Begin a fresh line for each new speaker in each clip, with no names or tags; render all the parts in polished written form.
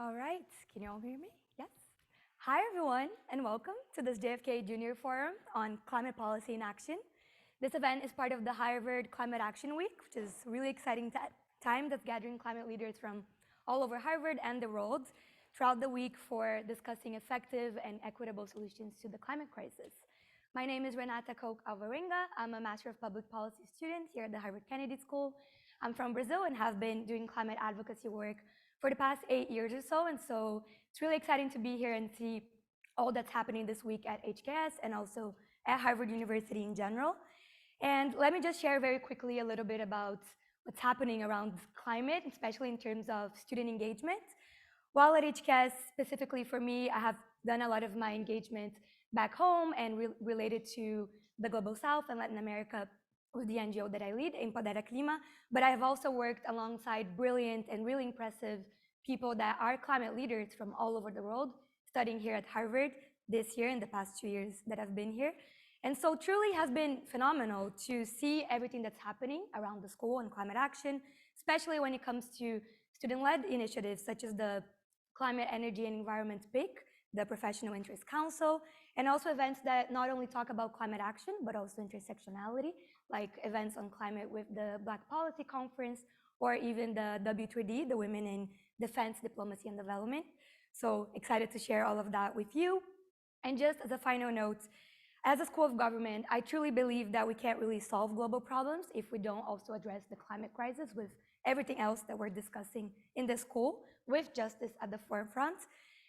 All right, can you all hear me? Yes. Hi, everyone, and welcome to this JFK Junior Forum on Climate Policy in Action. This event is part of the Harvard Climate Action Week, which is a really exciting time that's gathering climate leaders from all over Harvard and the world throughout the week for discussing effective and equitable solutions to the climate crisis. My name is Renata Coke Alvarenga. I'm a Master of Public Policy student here at the Harvard Kennedy School. I'm from Brazil and have been doing climate advocacy work for the past 8 years or so. And so it's really exciting to be here and see all that's happening this week at HKS and also at Harvard University in general. And let me just share very quickly a little bit about what's happening around climate, especially in terms of student engagement. While at HKS, specifically for me, I have done a lot of my engagement back home and related to the Global South and Latin America with the NGO that I lead, Empodera Clima, but I have also worked alongside brilliant and really impressive people that are climate leaders from all over the world, studying here at Harvard this year and the past 2 years that I've been here. And so truly has been phenomenal to see everything that's happening around the school and climate action, especially when it comes to student-led initiatives such as the Climate, Energy, and Environment PIC, the Professional Interest Council, and also events that not only talk about climate action, but also intersectionality, like events on climate with the Black Policy Conference, or even the W3D, the Women in Defense, Diplomacy, and Development. So excited to share all of that with you. And just as a final note, as a school of government, I truly believe that we can't really solve global problems if we don't also address the climate crisis with everything else that we're discussing in the school, with justice at the forefront.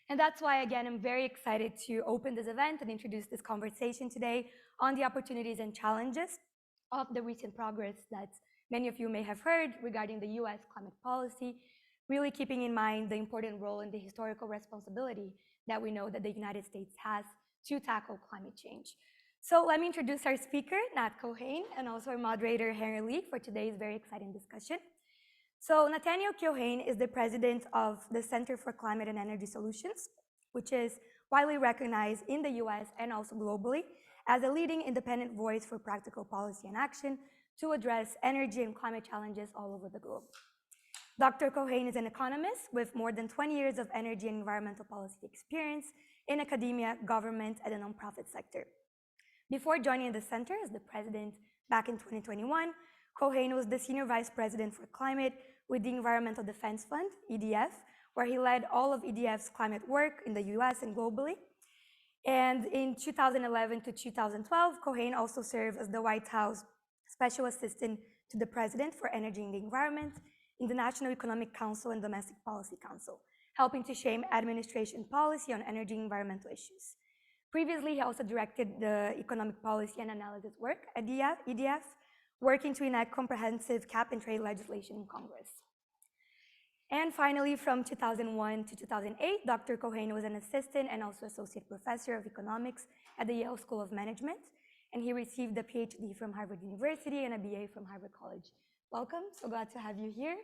And that's why, again, I'm very excited to open this event and introduce this conversation today on the opportunities and challenges of the recent progress that many of you may have heard regarding the US climate policy, really keeping in mind the important role and the historical responsibility that we know that the United States has to tackle climate change. So let me introduce our speaker, Nat Keohane, and also our moderator, Henry Lee, for today's very exciting discussion. So Nathaniel Keohane is the president of the Center for Climate and Energy Solutions, which is widely recognized in the US and also globally as a leading independent voice for practical policy and action to address energy and climate challenges all over the globe. Dr. Keohane is an economist with more than 20 years of energy and environmental policy experience in academia, government, and the nonprofit sector. Before joining the center as the president back in 2021, Keohane was the senior vice president for climate with the Environmental Defense Fund, EDF, where he led all of EDF's climate work in the US and globally. And in 2011 to 2012, Keohane also served as the White House Special Assistant to the President for Energy and the Environment in the National Economic Council and Domestic Policy Council, helping to shape administration policy on energy and environmental issues. Previously, he also directed the economic policy and analysis work at EDF, working to enact comprehensive cap and trade legislation in Congress. And finally, from 2001 to 2008, Dr. Keohane was an assistant and also associate professor of economics at the Yale School of Management, and he received a PhD from Harvard University and a BA from Harvard College. Welcome, so glad to have you here.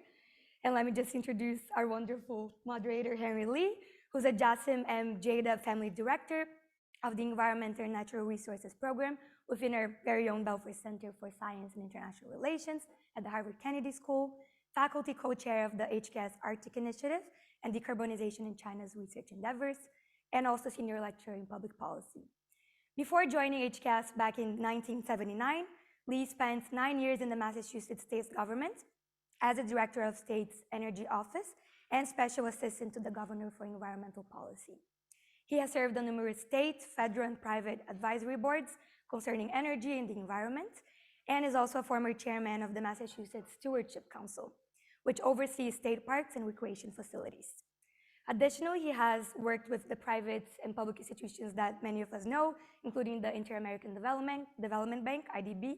And let me just introduce our wonderful moderator, Henry Lee, who's a Jassim M. Jada Family Director of the Environmental and Natural Resources Program within our very own Belfer Center for Science and International Relations at the Harvard Kennedy School, faculty co-chair of the HKS Arctic Initiative and Decarbonization in China's research endeavors, and also senior lecturer in public policy. Before joining HKS back in 1979, Lee spent 9 years in the Massachusetts state government as a director of state's energy office and special assistant to the governor for environmental policy. He has served on numerous state, federal, and private advisory boards concerning energy and the environment, and is also a former chairman of the Massachusetts Stewardship Council, which oversees state parks and recreation facilities. Additionally, he has worked with the private and public institutions that many of us know, including the Inter-American Development Bank, IDB,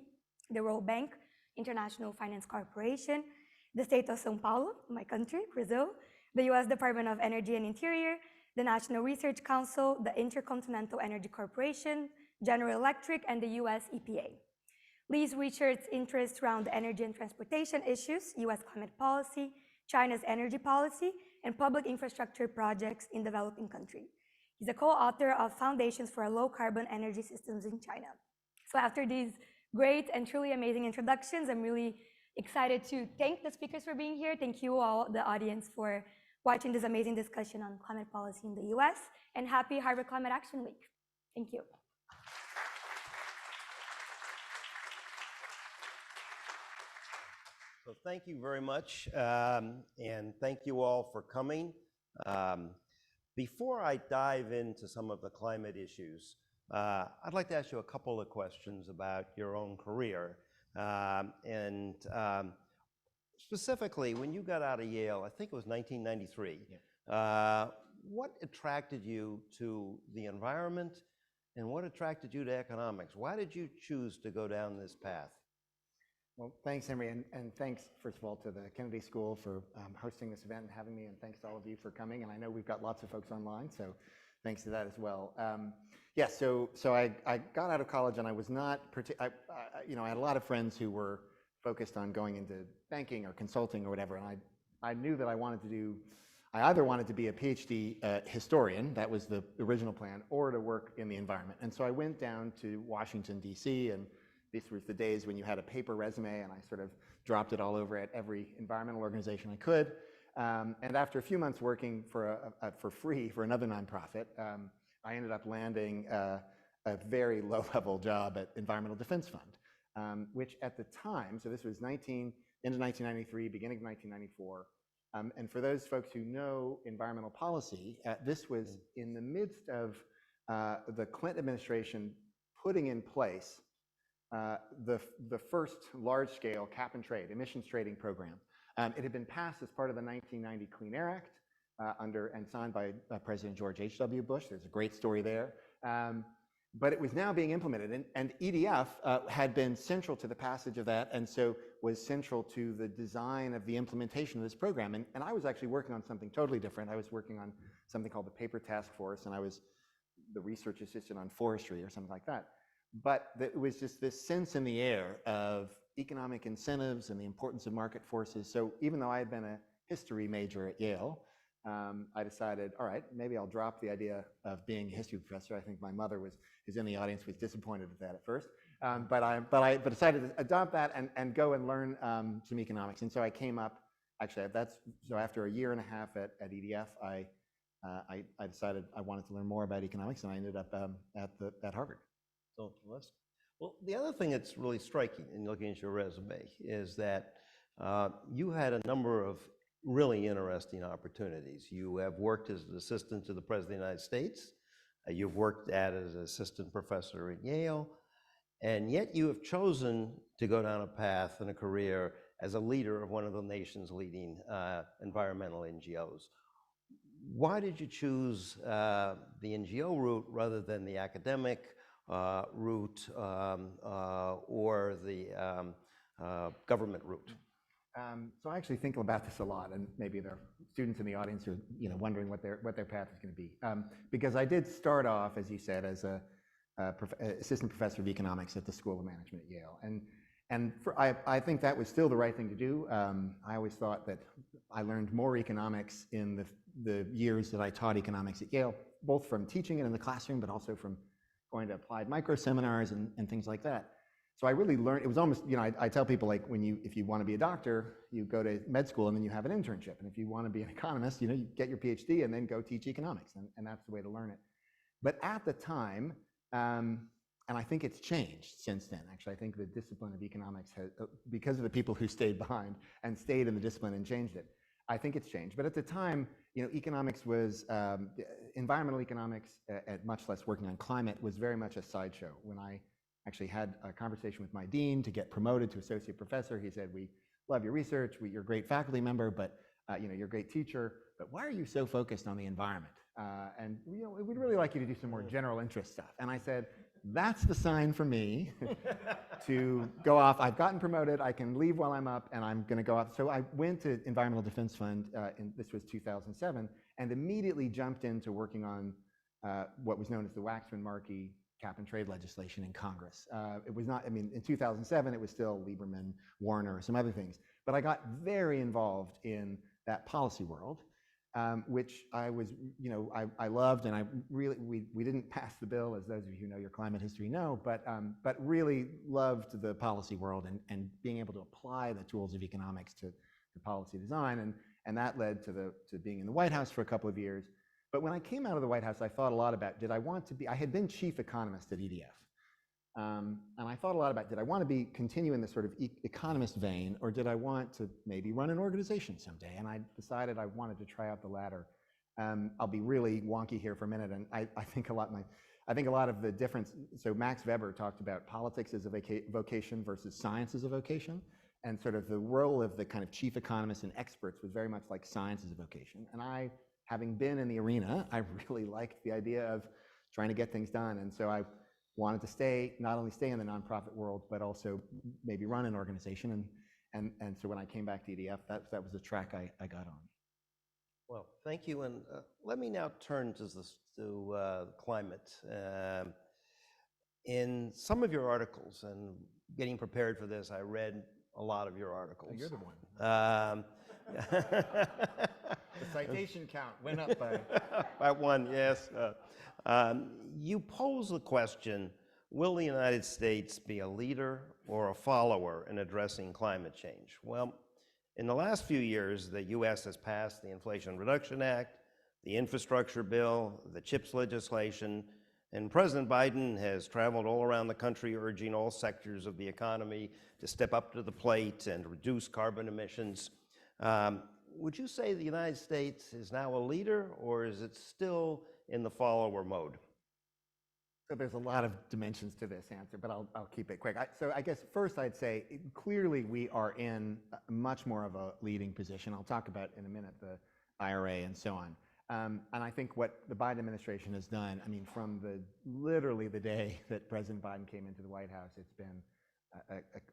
the World Bank, International Finance Corporation, the state of São Paulo, my country, Brazil, the US Department of Energy and Interior, the National Research Council, the Intercontinental Energy Corporation, General Electric, and the US EPA. Lee's research interests around energy and transportation issues, US climate policy, China's energy policy, and public infrastructure projects in developing countries. He's a co-author of Foundations for Low-Carbon Energy Systems in China. So after these great and truly amazing introductions, I'm really excited to thank the speakers for being here. Thank you all, the audience, for watching this amazing discussion on climate policy in the US, and happy Harvard Climate Action Week. Thank you.
So thank you very much, and thank you all for coming. Before I dive into some of the climate issues, I'd like to ask you a couple of questions about your own career. Specifically, when you got out of Yale, I think it was 1993, yeah. What attracted you to the environment, and what attracted you to economics? Why did you choose to go down this path?
Well, thanks, Henry, and thanks, first of all, to the Kennedy School for hosting this event and having me, and thanks to all of you for coming. And I know we've got lots of folks online, so thanks to that as well. Yeah, so I got out of college, and I was not, I had a lot of friends who were focused on going into banking or consulting or whatever, and I knew that I either wanted to be a PhD historian, that was the original plan, or to work in the environment. And so I went down to Washington, D.C., and these were the days when you had a paper resume, and I sort of dropped it all over at every environmental organization I could. And after a few months working for free for another nonprofit, I ended up landing a very low-level job at Environmental Defense Fund, which at the time, so this was into 1993, beginning of 1994, and for those folks who know environmental policy, this was in the midst of the Clinton administration putting in place the first large-scale cap and trade, emissions trading program. It had been passed as part of the 1990 Clean Air Act and signed by President George H.W. Bush. There's a great story there. But it was now being implemented, and EDF had been central to the passage of that, and so was central to the design of the implementation of this program. And I was actually working on something totally different. I was working on something called the Paper Task Force, and I was the research assistant on forestry or something like that. But it was just this sense in the air of economic incentives and the importance of market forces. So even though I had been a history major at Yale, I decided, all right, maybe I'll drop the idea of being a history professor. I think my mother who's in the audience, was disappointed at that at first. But I decided to adopt that and go and learn some economics. And so I came up, actually, so after a year and a half at EDF, I decided I wanted to learn more about economics, and I ended up at Harvard.
So well, the other thing that's really striking in looking at your resume is that you had a number of really interesting opportunities. You have worked as an assistant to the President of the United States. You've worked as an assistant professor at Yale, and yet you have chosen to go down a path and a career as a leader of one of the nation's leading environmental NGOs. Why did you choose the NGO route rather than the academic route or the government route?
So I actually think about this a lot, and maybe there are students in the audience who are wondering what their path is going to be. Because I did start off, as you said, as a assistant professor of economics at the School of Management at Yale, and I think that was still the right thing to do. I always thought that I learned more economics in the years that I taught economics at Yale, both from teaching it in the classroom, but also from going to applied micro seminars and things like that. So I really learned, it was almost, I tell people, like, if you want to be a doctor, you go to med school and then you have an internship. And if you want to be an economist, you get your PhD and then go teach economics. And that's the way to learn it. But at the time, and I think it's changed since then, actually. I think the discipline of economics has, because of the people who stayed behind and stayed in the discipline and changed it, I think it's changed. But at the time, economics was, environmental economics, much less working on climate, was very much a sideshow. When I actually had a conversation with my dean to get promoted to associate professor, he said, "We love your research, you're a great faculty member, but you're a great teacher, but why are you so focused on the environment? And we'd really like you to do some more general interest stuff." And I said, that's the sign for me to go off. I've gotten promoted, I can leave while I'm up, and I'm gonna go off. So I went to Environmental Defense Fund, this was 2007, and immediately jumped into working on what was known as the Waxman-Markey cap and trade legislation in Congress. It was not, in 2007, it was still Lieberman, Warner, some other things. But I got very involved in that policy world, which I was, I loved, and I really, we didn't pass the bill, as those of you who know your climate history know, but really loved the policy world and being able to apply the tools of economics to policy design. And that led to being in the White House for a couple of years. But when I came out of the White House, I thought a lot about, did I want to be, I had been chief economist at EDF. And I thought a lot about, did I want to continue in this sort of economist vein, or did I want to maybe run an organization someday? And I decided I wanted to try out the latter. I'll be really wonky here for a minute, and I think a lot of the difference, so Max Weber talked about politics as a vocation versus science as a vocation, and sort of the role of the kind of chief economists and experts was very much like science as a vocation. And I, having been in the arena, I really liked the idea of trying to get things done. And so I wanted to not only stay in the nonprofit world, but also maybe run an organization. And so when I came back to EDF, that was the track I got on.
Well, thank you. And let me now turn to climate. In some of your articles, and getting prepared for this, I read a lot of your articles.
Oh, you're the one. The citation count went up by
one, yes. You pose the question, will the United States be a leader or a follower in addressing climate change? Well, in the last few years, the U.S. has passed the Inflation Reduction Act, the infrastructure bill, the CHIPS legislation, and President Biden has traveled all around the country urging all sectors of the economy to step up to the plate and reduce carbon emissions. Would you say the United States is now a leader, or is it still in the follower mode?
So there's a lot of dimensions to this answer, but I'll keep it quick. So I guess first I'd say clearly we are in much more of a leading position. I'll talk about in a minute the IRA and so on. And I think what the Biden administration has done, I mean, from literally the day that President Biden came into the White House, it's been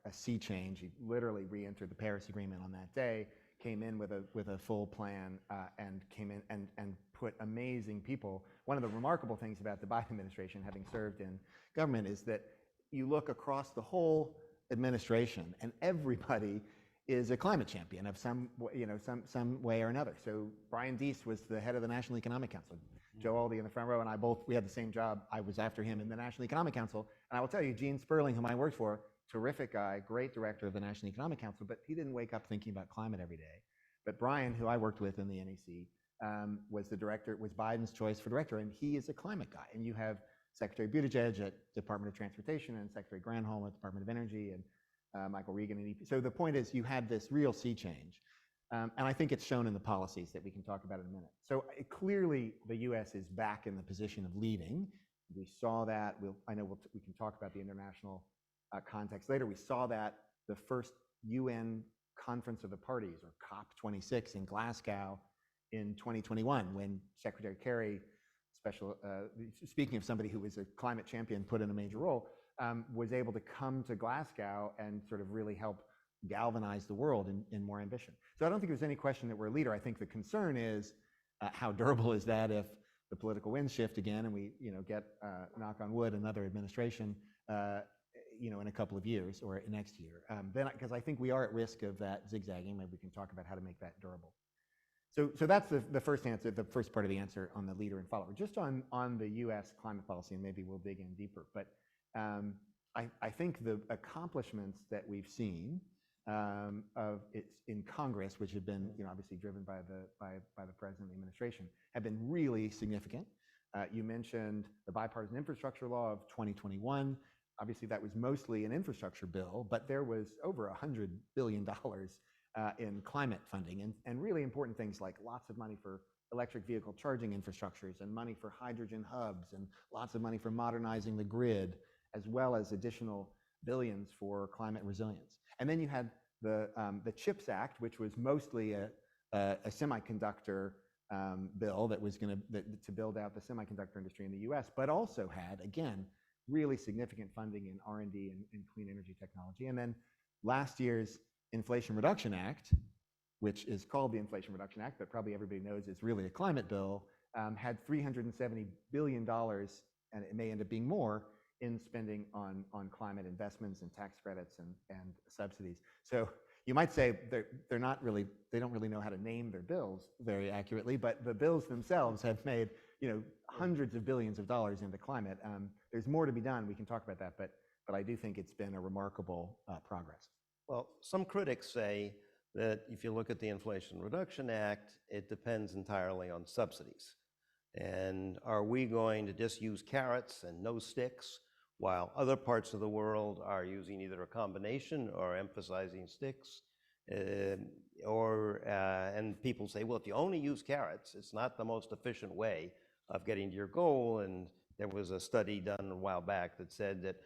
a sea change. He literally re-entered the Paris Agreement on that day, came in with a full plan, and came in and put amazing people. One of the remarkable things about the Biden administration, having served in government, is that you look across the whole administration and everybody is a climate champion of some way or another. So Brian Deese was the head of the National Economic Council. Joe Aldy in the front row and I we had the same job. I was after him in the National Economic Council. And I will tell you, Gene Sperling, whom I worked for, terrific guy, great director of the National Economic Council, but he didn't wake up thinking about climate every day. But Brian, who I worked with in the NEC, was Biden's choice for director, and he is a climate guy. And you have Secretary Buttigieg at Department of Transportation and Secretary Granholm at Department of Energy and Michael Regan at EP. So the point is you had this real sea change. And I think it's shown in the policies that we can talk about in a minute. So clearly the US is back in the position of leading. We saw that. I know we can talk about the international context later. We saw that the first UN Conference of the Parties, or COP26 in Glasgow in 2021, when Secretary Kerry, speaking of somebody who was a climate champion put in a major role, was able to come to Glasgow and sort of really help galvanize the world in more ambition. So I don't think there's any question that we're a leader. I think the concern is how durable is that if the political winds shift again and we get, knock on wood, another administration in a couple of years or next year. Because I think we are at risk of that zigzagging. Maybe we can talk about how to make that durable. So that's the first answer, the first part of the answer on the leader and follower. Just on the U.S. climate policy, and maybe we'll dig in deeper. But I think the accomplishments that we've seen in Congress, which have been obviously driven by the president and the administration, have been really significant. You mentioned the bipartisan infrastructure law of 2021. Obviously, that was mostly an infrastructure bill, but there was over $100 billion in climate funding and really important things like lots of money for electric vehicle charging infrastructures and money for hydrogen hubs and lots of money for modernizing the grid, as well as additional billions for climate resilience. And then you had the CHIPS Act, which was mostly a semiconductor bill that was going to build out the semiconductor industry in the U.S., but also had, again, really significant funding in R&D and clean energy technology. And then last year's Inflation Reduction Act, which is called the Inflation Reduction Act, but probably everybody knows is really a climate bill, had $370 billion, and it may end up being more, in spending on climate investments and tax credits and subsidies. So you might say they don't really know how to name their bills very accurately, but the bills themselves have made hundreds of billions of dollars into climate. There's more to be done. We can talk about that, but I do think it's been a remarkable progress.
Well, some critics say that if you look at the Inflation Reduction Act, it depends entirely on subsidies. And are we going to just use carrots and no sticks, while other parts of the world are using either a combination or emphasizing sticks? And people say, well, if you only use carrots, it's not the most efficient way of getting to your goal. And there was a study done a while back that said that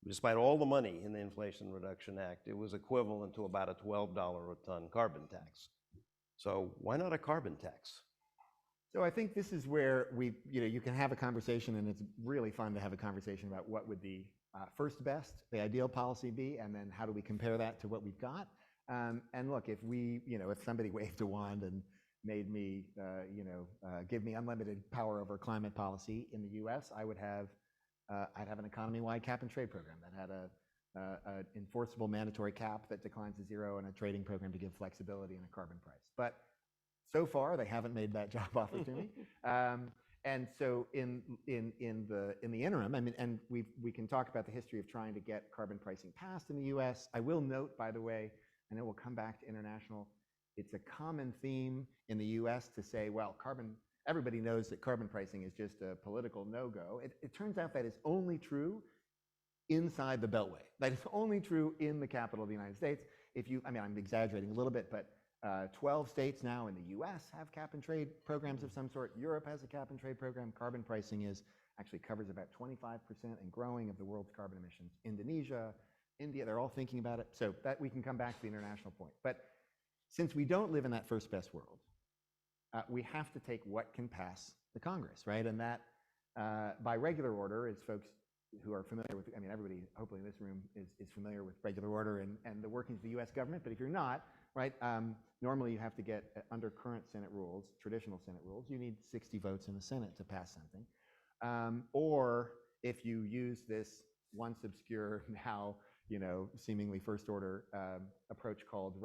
despite all the money in the Inflation Reduction Act, it was equivalent to about a $12 a ton carbon tax. So why not a carbon tax?
So I think this is where you can have a conversation, and it's really fun to have a conversation about what would the first best, the ideal policy be, and then how do we compare that to what we've got. And look, if somebody waved a wand and made me, give me unlimited power over climate policy in the U.S., I'd have an economy-wide cap and trade program that had an enforceable mandatory cap that declines to zero and a trading program to give flexibility and a carbon price. But so far, they haven't made that job offer to me. And so in the interim, I mean, and we can talk about the history of trying to get carbon pricing passed in the U.S. I will note, by the way, I know we'll come back to international. It's a common theme in the U.S. to say, well, everybody knows that carbon pricing is just a political no-go. It turns out that is only true inside the Beltway. That is only true in the capital of the United States. I'm exaggerating a little bit, but 12 states now in the US have cap and trade programs of some sort. Europe has a cap and trade program. Carbon pricing actually covers about 25% and growing of the world's carbon emissions. Indonesia, India, they're all thinking about it. So that we can come back to the international point. But since we don't live in that first best world, we have to take what can pass the Congress, right? And that by regular order is folks who are familiar with, everybody hopefully in this room is familiar with regular order and the workings of the US government, but if you're not, right, normally you have to get, under current Senate rules, traditional Senate rules, you need 60 votes in the Senate to pass something. Or if you use this once obscure, now seemingly first order approach called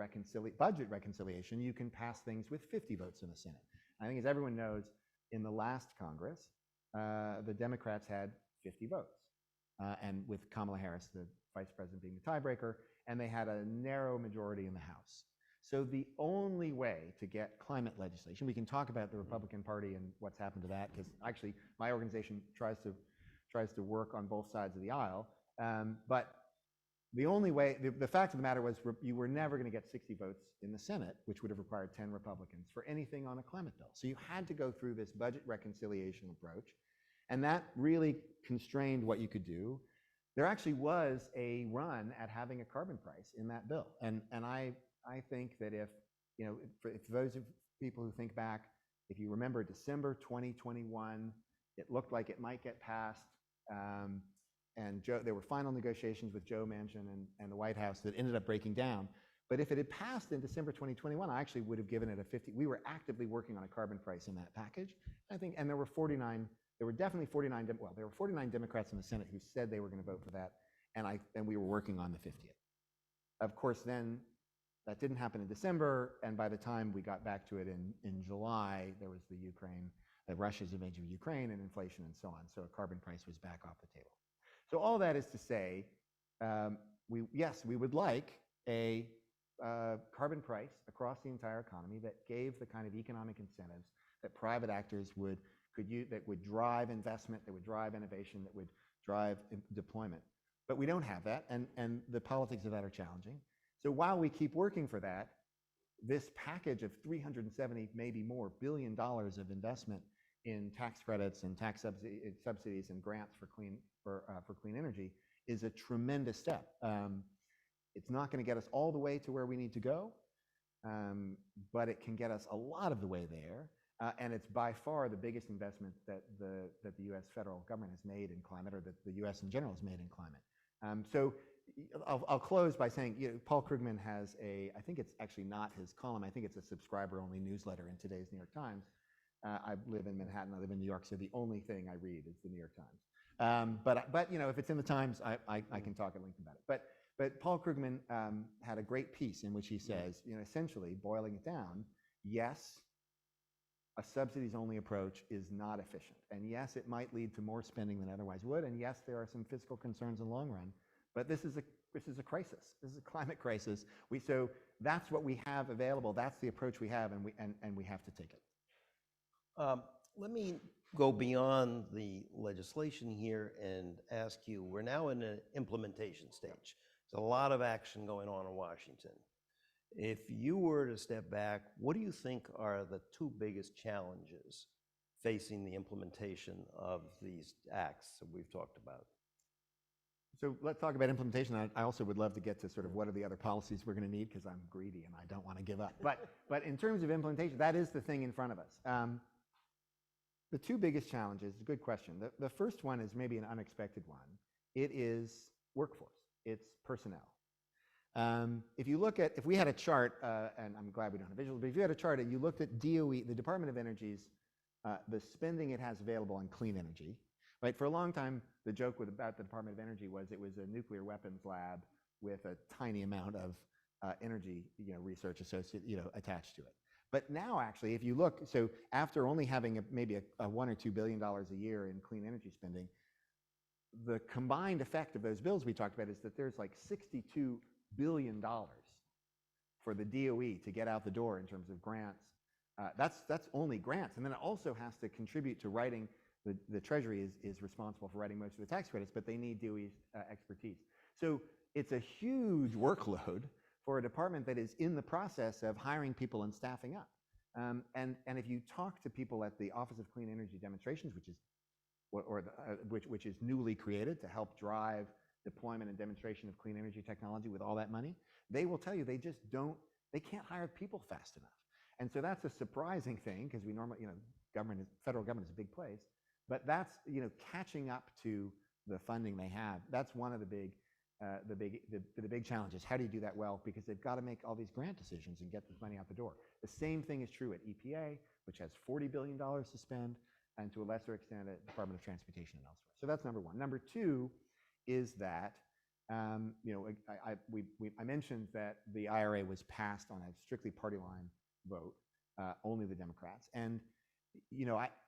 budget reconciliation, you can pass things with 50 votes in the Senate. I think as everyone knows, in the last Congress, the Democrats had 50 votes. And with Kamala Harris, the vice president, being the tiebreaker, and they had a narrow majority in the House. So the only way to get climate legislation, we can talk about the Republican Party and what's happened to that, because actually my organization tries to work on both sides of the aisle. But the only way, the fact of the matter was, you were never going to get 60 votes in the Senate, which would have required 10 Republicans, for anything on a climate bill. So you had to go through this budget reconciliation approach, and that really constrained what you could do. There actually was a run at having a carbon price in that bill, and I think that if those of people who think back, if you remember December 2021, it looked like it might get passed, and there were final negotiations with Joe Manchin and the White House that ended up breaking down. But if it had passed in December 2021, I actually would have given it a 50. We were actively working on a carbon price in that package, I think, and there were 49. There were definitely 49. Well, there were 49 Democrats in the Senate who said they were going to vote for that, and we were working on the 50th. Of course, then that didn't happen in December, and by the time we got back to it in July, there was Russia's invasion of Ukraine and inflation and so on. So a carbon price was back off the table. So all that is to say, we would like a carbon price across the entire economy that gave the kind of economic incentives that private actors could use, that would drive investment, that would drive innovation, that would drive deployment. But we don't have that, and the politics of that are challenging. So while we keep working for that, this package of 370, maybe more, $billion of investment in tax credits and tax subsidies and grants for clean energy is a tremendous step. It's not going to get us all the way to where we need to go, but it can get us a lot of the way there. And it's by far the biggest investment that the U.S. federal government has made in climate, or that the U.S. in general has made in climate. So I'll close by saying, Paul Krugman has I think it's actually not his column, I think it's a subscriber-only newsletter in today's New York Times. I live in Manhattan, I live in New York, so the only thing I read is the New York Times. But if it's in the Times, I can talk at length about it. But Paul Krugman had a great piece in which he says, essentially boiling it down, yes, a subsidies-only approach is not efficient. And yes, it might lead to more spending than otherwise would. And yes, there are some fiscal concerns in the long run. But this is a crisis. This is a climate crisis. So that's what we have available. That's the approach we have, and we have to take it.
Let me go beyond the legislation here and ask you, we're now in an implementation stage. There's a lot of action going on in Washington. If you were to step back, what do you think are the two biggest challenges facing the implementation of these acts that we've talked about?
So let's talk about implementation. I also would love to get to sort of what are the other policies we're going to need, because I'm greedy and I don't want to give up. But in terms of implementation, that is the thing in front of us. The two biggest challenges, good question. The first one is maybe an unexpected one. It is workforce. It's personnel. If we had a chart, and I'm glad we don't have visuals, but if you had a chart and you looked at DOE, the Department of Energy's, the spending it has available on clean energy, right? For a long time, the joke about the Department of Energy was it was a nuclear weapons lab with a tiny amount of energy, research attached to it. But now, actually, if you look, so after only having maybe a $1 or $2 billion a year in clean energy spending, the combined effect of those bills we talked about is that there's like $62 billion for the DOE to get out the door in terms of grants. That's only grants, and then it also has to contribute to writing. The Treasury is responsible for writing most of the tax credits, but they need DOE's expertise. So it's a huge workload for a department that is in the process of hiring people and staffing up. And if you talk to people at the Office of Clean Energy Demonstrations, which is newly created to help drive deployment and demonstration of clean energy technology with all that money, they will tell you they can't hire people fast enough. And so that's a surprising thing, because we normally, federal government is a big place, but that's, catching up to the funding they have. That's one of the big challenges. How do you do that well? Because they've got to make all these grant decisions and get this money out the door. The same thing is true at EPA, which has $40 billion to spend, and to a lesser extent at Department of Transportation and elsewhere. So that's number one. Number two is that, I mentioned that the IRA was passed on a strictly party line vote, only the Democrats. And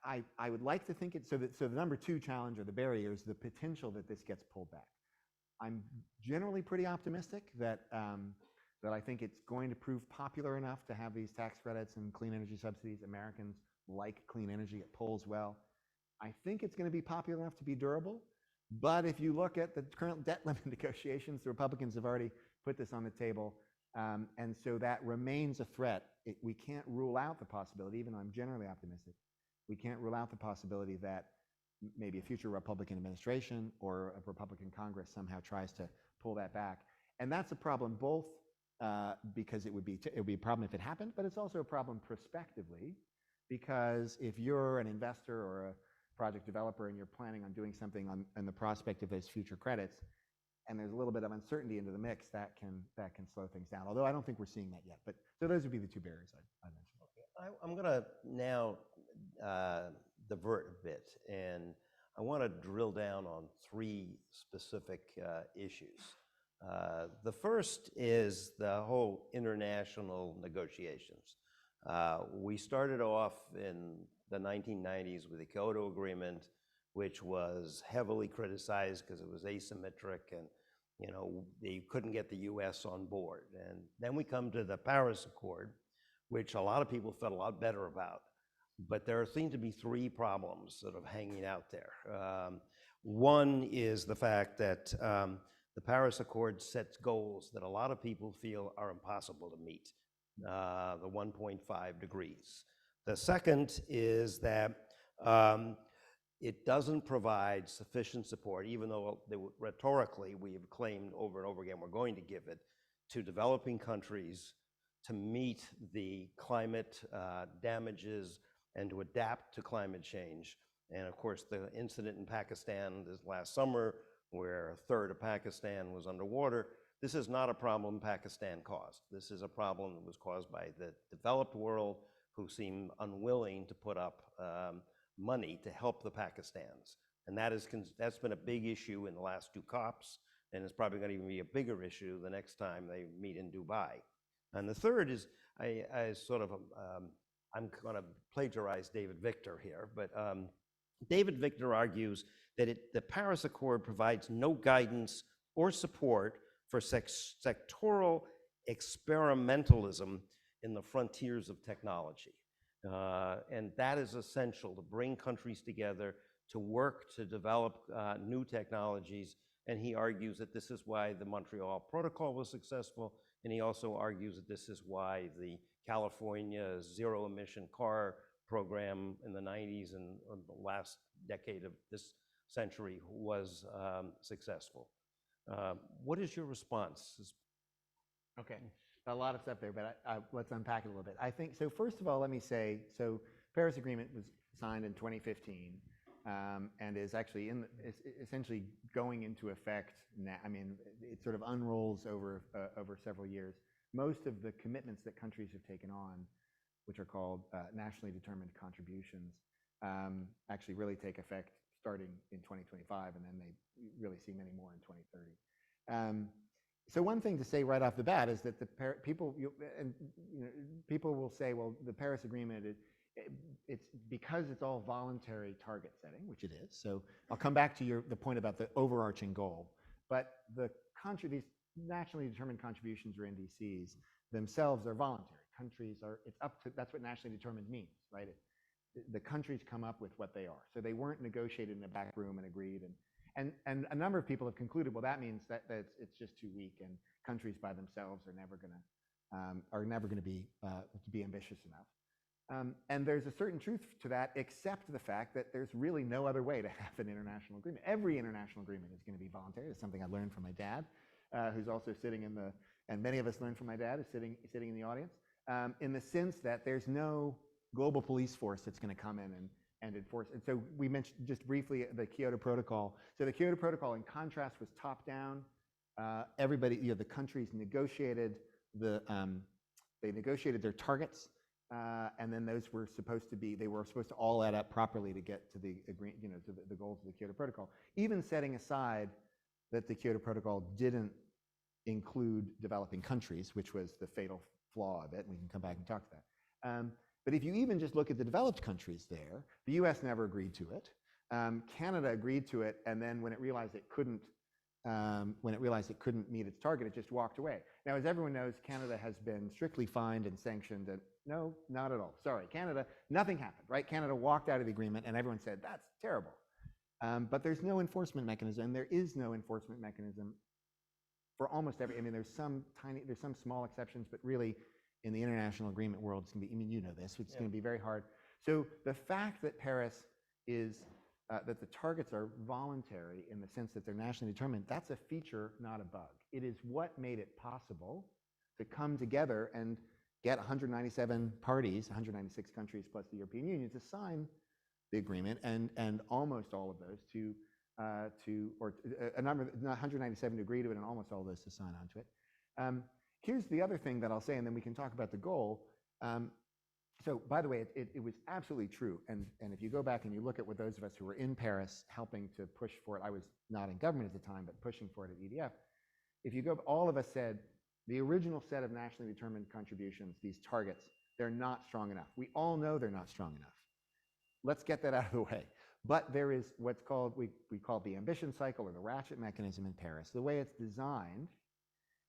I would like to think so the number two challenge, or the barrier, is the potential that this gets pulled back. I'm generally pretty optimistic that I think it's going to prove popular enough to have these tax credits and clean energy subsidies. Americans like clean energy. It polls well. I think it's going to be popular enough to be durable. But if you look at the current debt limit negotiations, the Republicans have already put this on the table. And so that remains a threat. We can't rule out the possibility, even though I'm generally optimistic, we can't rule out the possibility that maybe a future Republican administration or a Republican Congress somehow tries to pull that back. And that's a problem both because it would be a problem if it happened, but it's also a problem prospectively, because if you're an investor or a project developer and you're planning on doing something on the prospect of those future credits, and there's a little bit of uncertainty into the mix, that can slow things down. Although I don't think we're seeing that yet. But so those would be the two barriers I mentioned.
I'm going to now divert a bit, and I want to drill down on three specific issues. The first is the whole international negotiations. We started off in the 1990s with the Kyoto Agreement, which was heavily criticized because it was asymmetric and they couldn't get the US on board. And then we come to the Paris Accord, which a lot of people felt a lot better about. But there seem to be three problems sort of hanging out there. One is the fact that the Paris Accord sets goals that a lot of people feel are impossible to meet, the 1.5 degrees. The second is that it doesn't provide sufficient support, even though rhetorically we have claimed over and over again we're going to give it, to developing countries to meet the climate damages and to adapt to climate change. And of course, the incident in Pakistan this last summer, where a third of Pakistan was underwater, this is not a problem Pakistan caused. This is a problem that was caused by the developed world, who seem unwilling to put up money to help the Pakistans. And that's been a big issue in the last two COPs, and it's probably going to even be a bigger issue the next time they meet in Dubai. And the third is, I'm going to plagiarize David Victor here, but David Victor argues that the Paris Accord provides no guidance or support for sectoral experimentalism in the frontiers of technology. And that is essential to bring countries together to work to develop new technologies. And he argues that this is why the Montreal Protocol was successful. And he also argues that this is why the California zero-emission car program in the 90s and the last decade of this century was successful. What is your response?
Okay, a lot of stuff there, but let's unpack it a little bit. I think, so first of all, let me say, so Paris Agreement was signed in 2015 and is actually essentially going into effect now. I mean, it sort of unrolls over several years. Most of the commitments that countries have taken on, which are called nationally determined contributions, actually really take effect starting in 2025, and then they really see many more in 2030. So one thing to say right off the bat is that people will say, well, the Paris Agreement, it's because it's all voluntary target setting, which it is. So I'll come back to the point about the overarching goal. But these nationally determined contributions, or NDCs, themselves are voluntary. Countries are, it's up to, that's what nationally determined means, right? The countries come up with what they are. So they weren't negotiated in a back room and agreed. And a number of people have concluded, well, that means that it's just too weak, and countries by themselves are never going to be ambitious enough. And there's a certain truth to that, except the fact that there's really no other way to have an international agreement. Every international agreement is going to be voluntary. It's something I learned from my dad, who's also sitting and many of us learned from my dad, who's sitting in the audience, in the sense that there's no global police force that's going to come in and enforce. And so we mentioned just briefly the Kyoto Protocol. So the Kyoto Protocol, in contrast, was top down. Everybody, the countries negotiated they negotiated their targets, and then those were supposed to all add up properly to get to the the goals of the Kyoto Protocol. Even setting aside that the Kyoto Protocol didn't include developing countries, which was the fatal flaw of it, and we can come back and talk to that. But if you even just look at the developed countries there, the US never agreed to it. Canada agreed to it, and then when it realized it couldn't meet its target, it just walked away. Now, as everyone knows, Canada has been strictly fined and sanctioned. And no, not at all. Sorry, Canada, nothing happened, right? Canada walked out of the agreement, and everyone said, that's terrible. But there's no enforcement mechanism, and there is no enforcement mechanism for almost every, I mean, there's some small exceptions, but really, in the international agreement world, it's going to be, I mean, you know this, it's going to be very hard. So the fact that Paris is, that the targets are voluntary in the sense that they're nationally determined, that's a feature, not a bug. It is what made it possible to come together and get 197 parties, 196 countries plus the European Union, to sign the agreement, and almost all of those a number of 197 to agree to it, and almost all of those to sign on to it. Here's the other thing that I'll say, and then we can talk about the goal. So, by the way, it was absolutely true. And if you go back and you look at what those of us who were in Paris helping to push for it, I was not in government at the time, but pushing for it at EDF. If you go, all of us said the original set of nationally determined contributions, these targets, they're not strong enough. We all know they're not strong enough. Let's get that out of the way. But there is what's called, we call the ambition cycle, or the ratchet mechanism in Paris. The way it's designed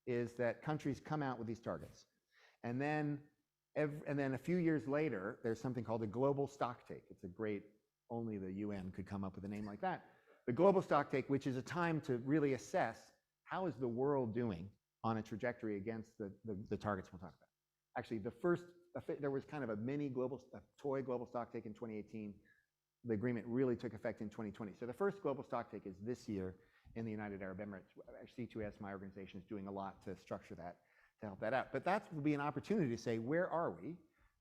is that countries come out with these targets. And then a few years later, there's something called a global stocktake. It's a great, only the UN could come up with a name like that. The global stocktake, which is a time to really assess how is the world doing on a trajectory against the targets we'll talk about. Actually, there was kind of a toy global stocktake in 2018. The agreement really took effect in 2020. So the first global stocktake is this year in the United Arab Emirates. C2S, my organization, is doing a lot to structure that, to help that out. But that will be an opportunity to say, where are we?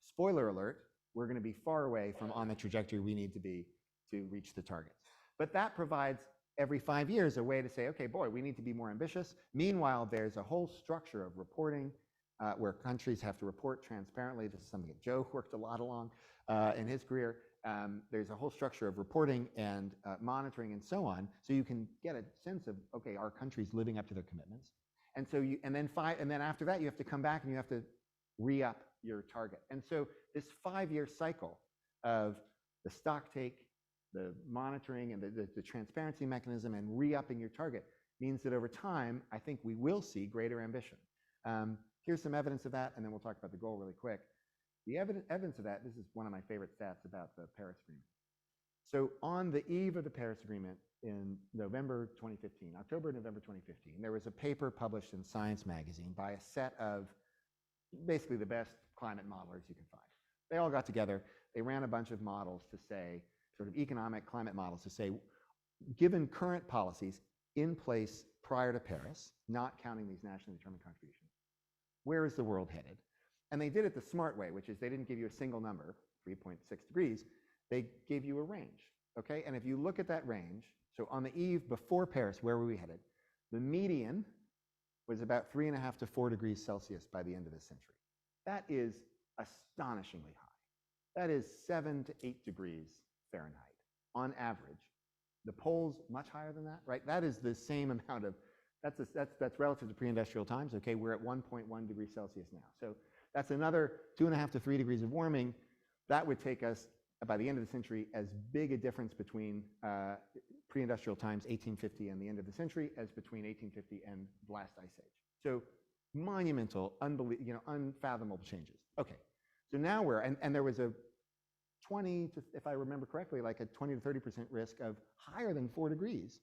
Spoiler alert, we're going to be far away from on the trajectory we need to be to reach the targets. But that provides every 5 years a way to say, okay, boy, we need to be more ambitious. Meanwhile, there's a whole structure of reporting where countries have to report transparently. This is something that Joe worked a lot along in his career. There's a whole structure of reporting and monitoring and so on, so you can get a sense of, okay, are countries living up to their commitments? And so and then after that, you have to come back and you have to re-up your target. And so this 5-year cycle of the stocktake, the monitoring, and the transparency mechanism, and re-upping your target means that over time, I think we will see greater ambition. Here's some evidence of that, and then we'll talk about the goal really quick. The evidence of that, this is one of my favorite stats about the Paris Agreement. So on the eve of the Paris Agreement in November 2015, October, November 2015, there was a paper published in Science magazine by a set of basically the best climate modelers you can find. They all got together, they ran a bunch of models to say, sort of economic climate models to say, given current policies in place prior to Paris, not counting these nationally determined contributions, where is the world headed? And they did it the smart way, which is they didn't give you a single number, 3.6 degrees, they gave you a range, okay? And if you look at that range, so on the eve before Paris, where were we headed? The median was about 3.5 to 4 degrees Celsius by the end of this century. That is astonishingly high. That is 7 to 8 degrees Fahrenheit on average. The poles much higher than that, right? That is the same amount of, that's relative to pre-industrial times, okay? We're at 1.1 degrees Celsius now. So that's another 2.5 to 3 degrees of warming. That would take us, by the end of the century, as big a difference between pre-industrial times, 1850, and the end of the century, as between 1850 and the last ice age. So monumental, unfathomable changes. Okay, so now we're, and there was a 20 to, if I remember correctly, like a 20 to 30% risk of higher than 4 degrees,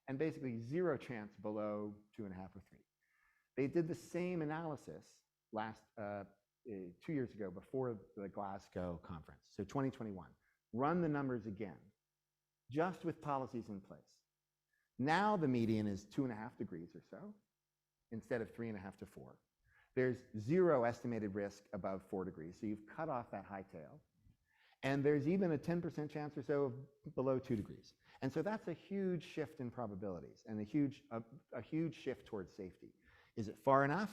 and basically zero chance below 2.5 or 3. They did the same analysis last 2 years ago before the Glasgow conference, so 2021. Run the numbers again, just with policies in place. Now the median is 2.5 degrees or so, instead of 3.5 to 4. There's zero estimated risk above 4 degrees, so you've cut off that high tail. And there's even a 10% chance or so of below 2 degrees. And so that's a huge shift in probabilities and a huge shift towards safety. Is it far enough?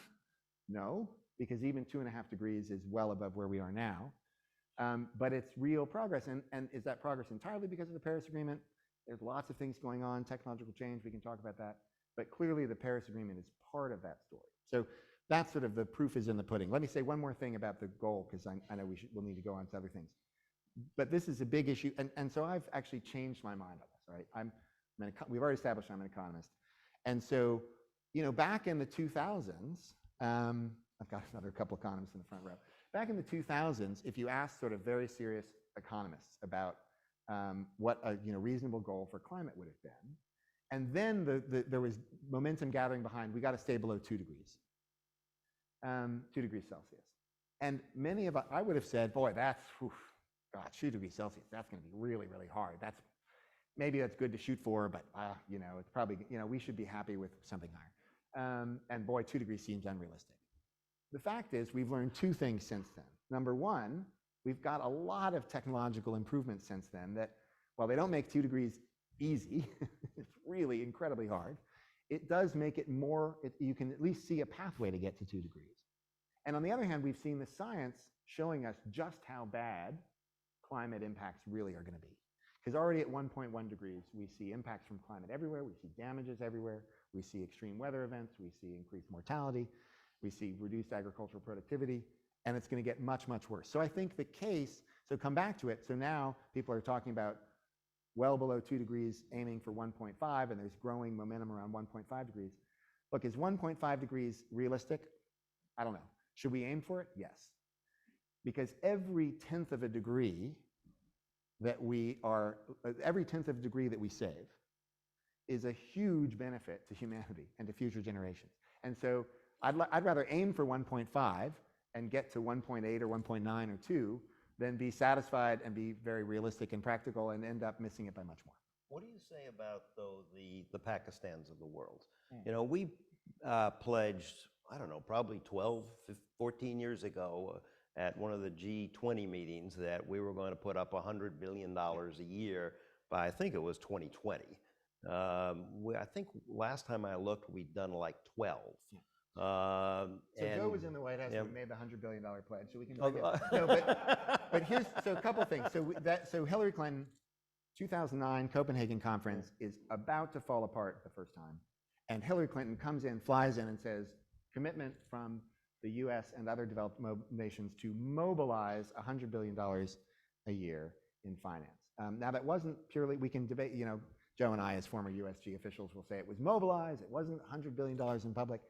No, because even 2.5 degrees is well above where we are now. But it's real progress. And is that progress entirely because of the Paris Agreement? There's lots of things going on, technological change, we can talk about that. But clearly the Paris Agreement is part of that story. So that's sort of the proof is in the pudding. Let me say one more thing about the goal, because I know we'll need to go on to other things. But this is a big issue, and so I've actually changed my mind on this, right? We've already established I'm an economist. And so, back in the 2000s, I've got another couple economists in the front row. Back in the 2000s, if you asked sort of very serious economists about what a reasonable goal for climate would have been, and then there was momentum gathering behind, we got to stay below 2 degrees, 2 degrees Celsius. And many of us, I would have said, boy, that's, God, 2 degrees Celsius, that's going to be really, really hard. Maybe that's good to shoot for, but it's probably, we should be happy with something higher. And boy, 2 degrees seems unrealistic. The fact is, we've learned two things since then. Number one, we've got a lot of technological improvements since then that, while they don't make 2 degrees easy, it's really incredibly hard, it does make it more, you can at least see a pathway to get to 2 degrees. And on the other hand, we've seen the science showing us just how bad climate impacts really are going to be. Because already at 1.1 degrees, we see impacts from climate everywhere, we see damages everywhere, we see extreme weather events, we see increased mortality, we see reduced agricultural productivity, and it's going to get much, much worse. So I think the case, so come back to it, so now people are talking about well below 2 degrees, aiming for 1.5, and there's growing momentum around 1.5 degrees. Look, is 1.5 degrees realistic? I don't know. Should we aim for it? Yes. Because every 1/10 of a degree that every 1/10 of a degree that we save is a huge benefit to humanity and to future generations. And so I'd rather aim for 1.5 and get to 1.8 or 1.9 or 2 than be satisfied and be very realistic and practical and end up missing it by much more.
What do you say about, though, the Pakistans of the world? We pledged, I don't know, probably 12, 14 years ago at one of the G20 meetings that we were going to put up $100 billion a year by, I think it was 2020. I think last time I looked, we'd done like 12.
So Joe was in the White House and we made the $100 billion pledge, so we can. But here's a couple things. So Hillary Clinton, 2009 Copenhagen conference is about to fall apart the first time, and Hillary Clinton comes in, flies in, and says, commitment from the U.S. and other developed nations to mobilize $100 billion a year in finance. Now that wasn't purely, we can debate, Joe and I, as former USG officials, will say it was mobilized. It wasn't $100 billion in public,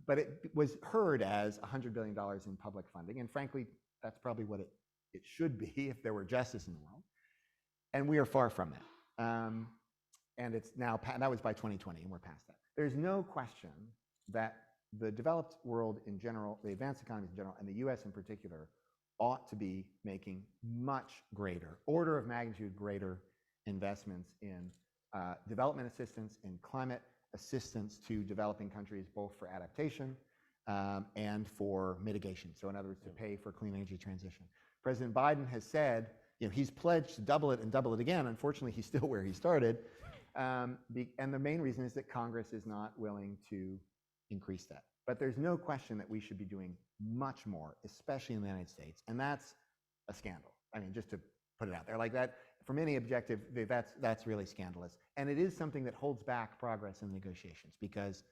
but it was heard as $100 billion in public funding. And frankly, that's probably what it should be if there were justice in the world. And we are far from that. And it's now, that was by 2020, and we're past that. There's no question that the developed world in general, the advanced economies in general, and the US in particular, ought to be making much greater, order of magnitude greater investments in development assistance, in climate assistance to developing countries, both for adaptation and for mitigation. So in other words, to pay for clean energy transition. President Biden has said, he's pledged to double it and double it again. Unfortunately, he's still where he started. And the main reason is that Congress is not willing to increase that. But there's no question that we should be doing much more, especially in the United States. And that's a scandal. I mean, just to put it out there like that, from any objective, that's really scandalous. And it is something that holds back progress in the negotiations, because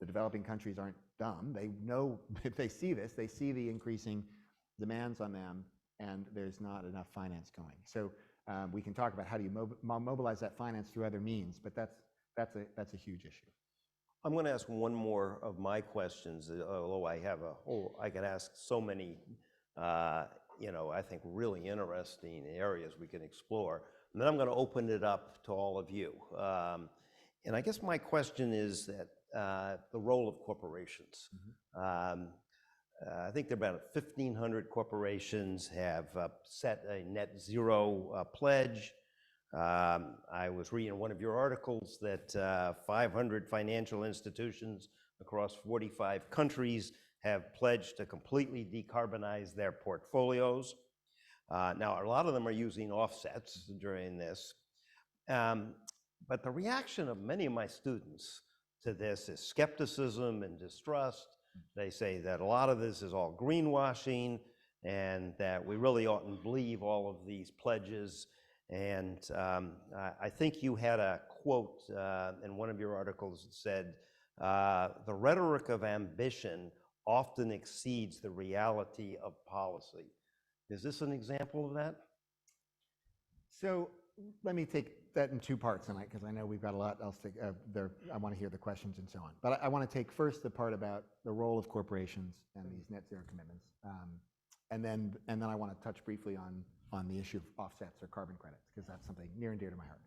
the developing countries aren't dumb. They know, if they see this, they see the increasing demands on them, and there's not enough finance going. So we can talk about how do you mobilize that finance through other means, but that's a huge issue.
I'm going to ask one more of my questions, although I could ask so many, I think really interesting areas we can explore. And then I'm going to open it up to all of you. And I guess my question is that the role of corporations. Mm-hmm. I think there are about 1,500 corporations have set a net zero pledge. I was reading one of your articles that 500 financial institutions across 45 countries have pledged to completely decarbonize their portfolios. Now, a lot of them are using offsets during this. But the reaction of many of my students to this is skepticism and distrust. They say that a lot of this is all greenwashing and that we really oughtn't believe all of these pledges. And I think you had a quote in one of your articles that said, the rhetoric of ambition often exceeds the reality of policy. Is this an example of that?
So let me take that in two parts tonight, because I know we've got a lot else I want to hear the questions and so on. But I want to take first the part about the role of corporations and these net zero commitments. And then I want to touch briefly on the issue of offsets or carbon credits, because that's something near and dear to my heart.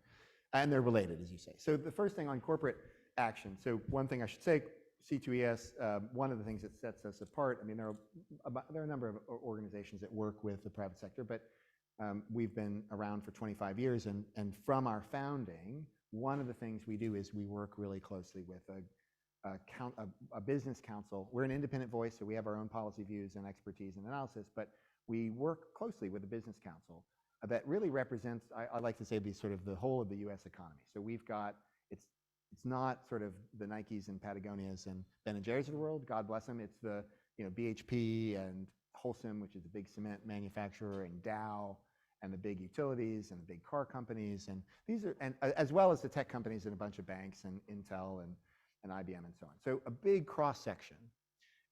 And they're related, as you say. So the first thing on corporate action. So one thing I should say, C2ES, one of the things that sets us apart, I mean, there are a number of organizations that work with the private sector, but we've been around for 25 years, and from our founding, one of the things we do is we work really closely with a business council. We're an independent voice, so we have our own policy views and expertise and analysis, but we work closely with the business council that really represents, I like to say, the whole of the U.S. economy. So we've got, it's not sort of the Nikes and Patagonias and Ben & Jerry's of the world, God bless them. It's the BHP and Holcim, which is the big cement manufacturer, and Dow, and the big utilities and the big car companies, and these are, and as well as the tech companies and a bunch of banks and Intel and IBM and so on. So a big cross section,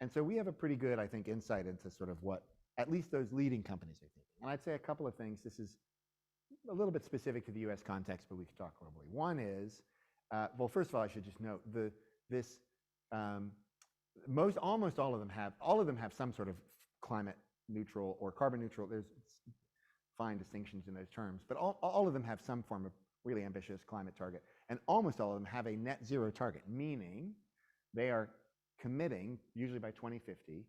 and so we have a pretty good, I think, insight into sort of what at least those leading companies are thinking. And I'd say a couple of things. This is a little bit specific to the U.S. context, but we could talk globally. One is, well, first of all, I should just note almost all of them have some sort of climate neutral or carbon neutral. There's fine distinctions in those terms, but all of them have some form of really ambitious climate target, and almost all of them have a net zero target, meaning they are committing, usually by 2050,